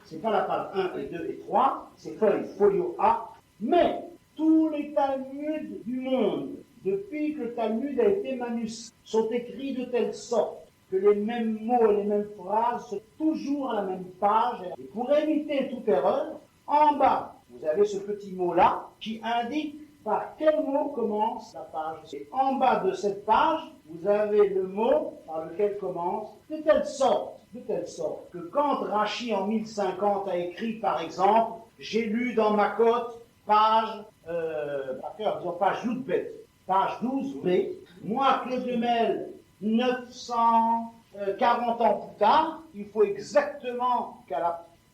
S1: c'est pas la page 1 et 2 et 3, c'est folio A. Mais, tous les Talmuds du monde, depuis que le Talmud a été manuscrit, sont écrits de telle sorte que les mêmes mots et les mêmes phrases sont toujours à la même page. Et pour éviter toute erreur, en bas, vous avez ce petit mot-là qui indique par quel mot commence la page. Et en bas de cette page, vous avez le mot par lequel commence, de telle sorte que quand Rachi en 1050 a écrit, par exemple, j'ai lu dans ma cote, page Yudbet, page 12b, moi, Claude Lemel, 940 ans plus tard, il faut exactement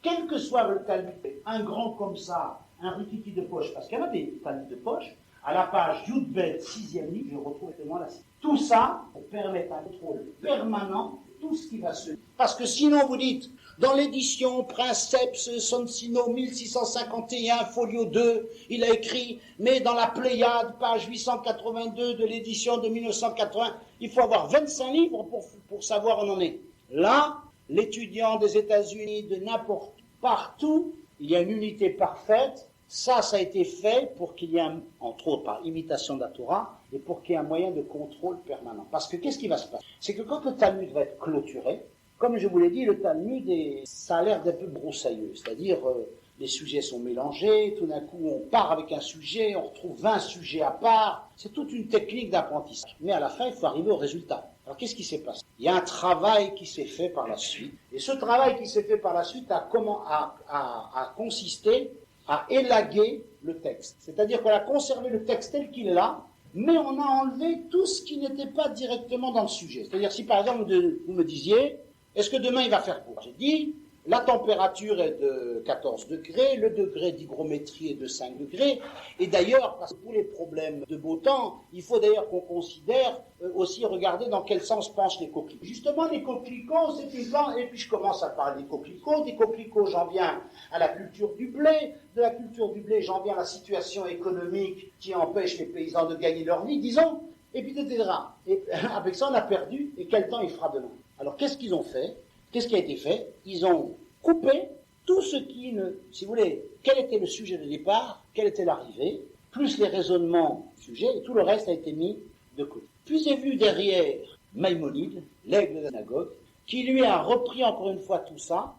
S1: quel que soit le Talmud, un grand comme ça, un rikiki de poche, parce qu'il y en a des Talmuds de poche, à la page Yudbet, 6e livre, je retrouve exactement la citation. Tout ça, pour permettre un contrôle permanent de tout ce qui va se... Parce que sinon, vous dites, dans l'édition Princeps Sonsino 1651, folio 2, il a écrit, mais dans la Pléiade, page 882 de l'édition de 1980, il faut avoir 25 livres pour savoir où on en est. Là, l'étudiant des États-Unis, de n'importe partout, il y a une unité parfaite. Ça a été fait pour qu'il y ait, entre autres par imitation de la Torah, et pour qu'il y ait un moyen de contrôle permanent. Parce que qu'est-ce qui va se passer? C'est que quand le Talmud va être clôturé, comme je vous l'ai dit, le Talmud, ça a l'air d'un peu broussailleux. C'est-à-dire, les sujets sont mélangés, tout d'un coup on part avec un sujet, on retrouve 20 sujets à part. C'est toute une technique d'apprentissage. Mais à la fin, il faut arriver au résultat. Alors qu'est-ce qui s'est passé? Il y a un travail qui s'est fait par la suite. Et ce travail qui s'est fait par la suite a consisté à élaguer le texte. C'est-à-dire qu'on a conservé le texte tel qu'il est là, mais on a enlevé tout ce qui n'était pas directement dans le sujet. C'est-à-dire si par exemple vous me disiez, est-ce que demain il va faire beau? J'ai dit, la température est de 14 degrés, le degré d'hygrométrie est de 5 degrés, et d'ailleurs, parce que pour les problèmes de beau temps, il faut d'ailleurs qu'on considère aussi regarder dans quel sens penchent les coquelicots. Justement, les coquelicots, c'est une plante, et puis je commence à parler des coquelicots, j'en viens à la culture du blé, de la culture du blé, j'en viens à la situation économique qui empêche les paysans de gagner leur vie, disons, et puis etc. Et avec ça, on a perdu, et quel temps il fera demain? Alors, qu'est-ce qu'ils ont fait? Qu'est-ce qui a été fait? Ils ont coupé tout ce qui ne, si vous voulez, quel était le sujet de départ, quelle était l'arrivée, plus les raisonnements du sujet, et tout le reste a été mis de côté. Puis est venu derrière Maïmonide, l'aigle de la synagogue, qui lui a repris encore une fois tout ça,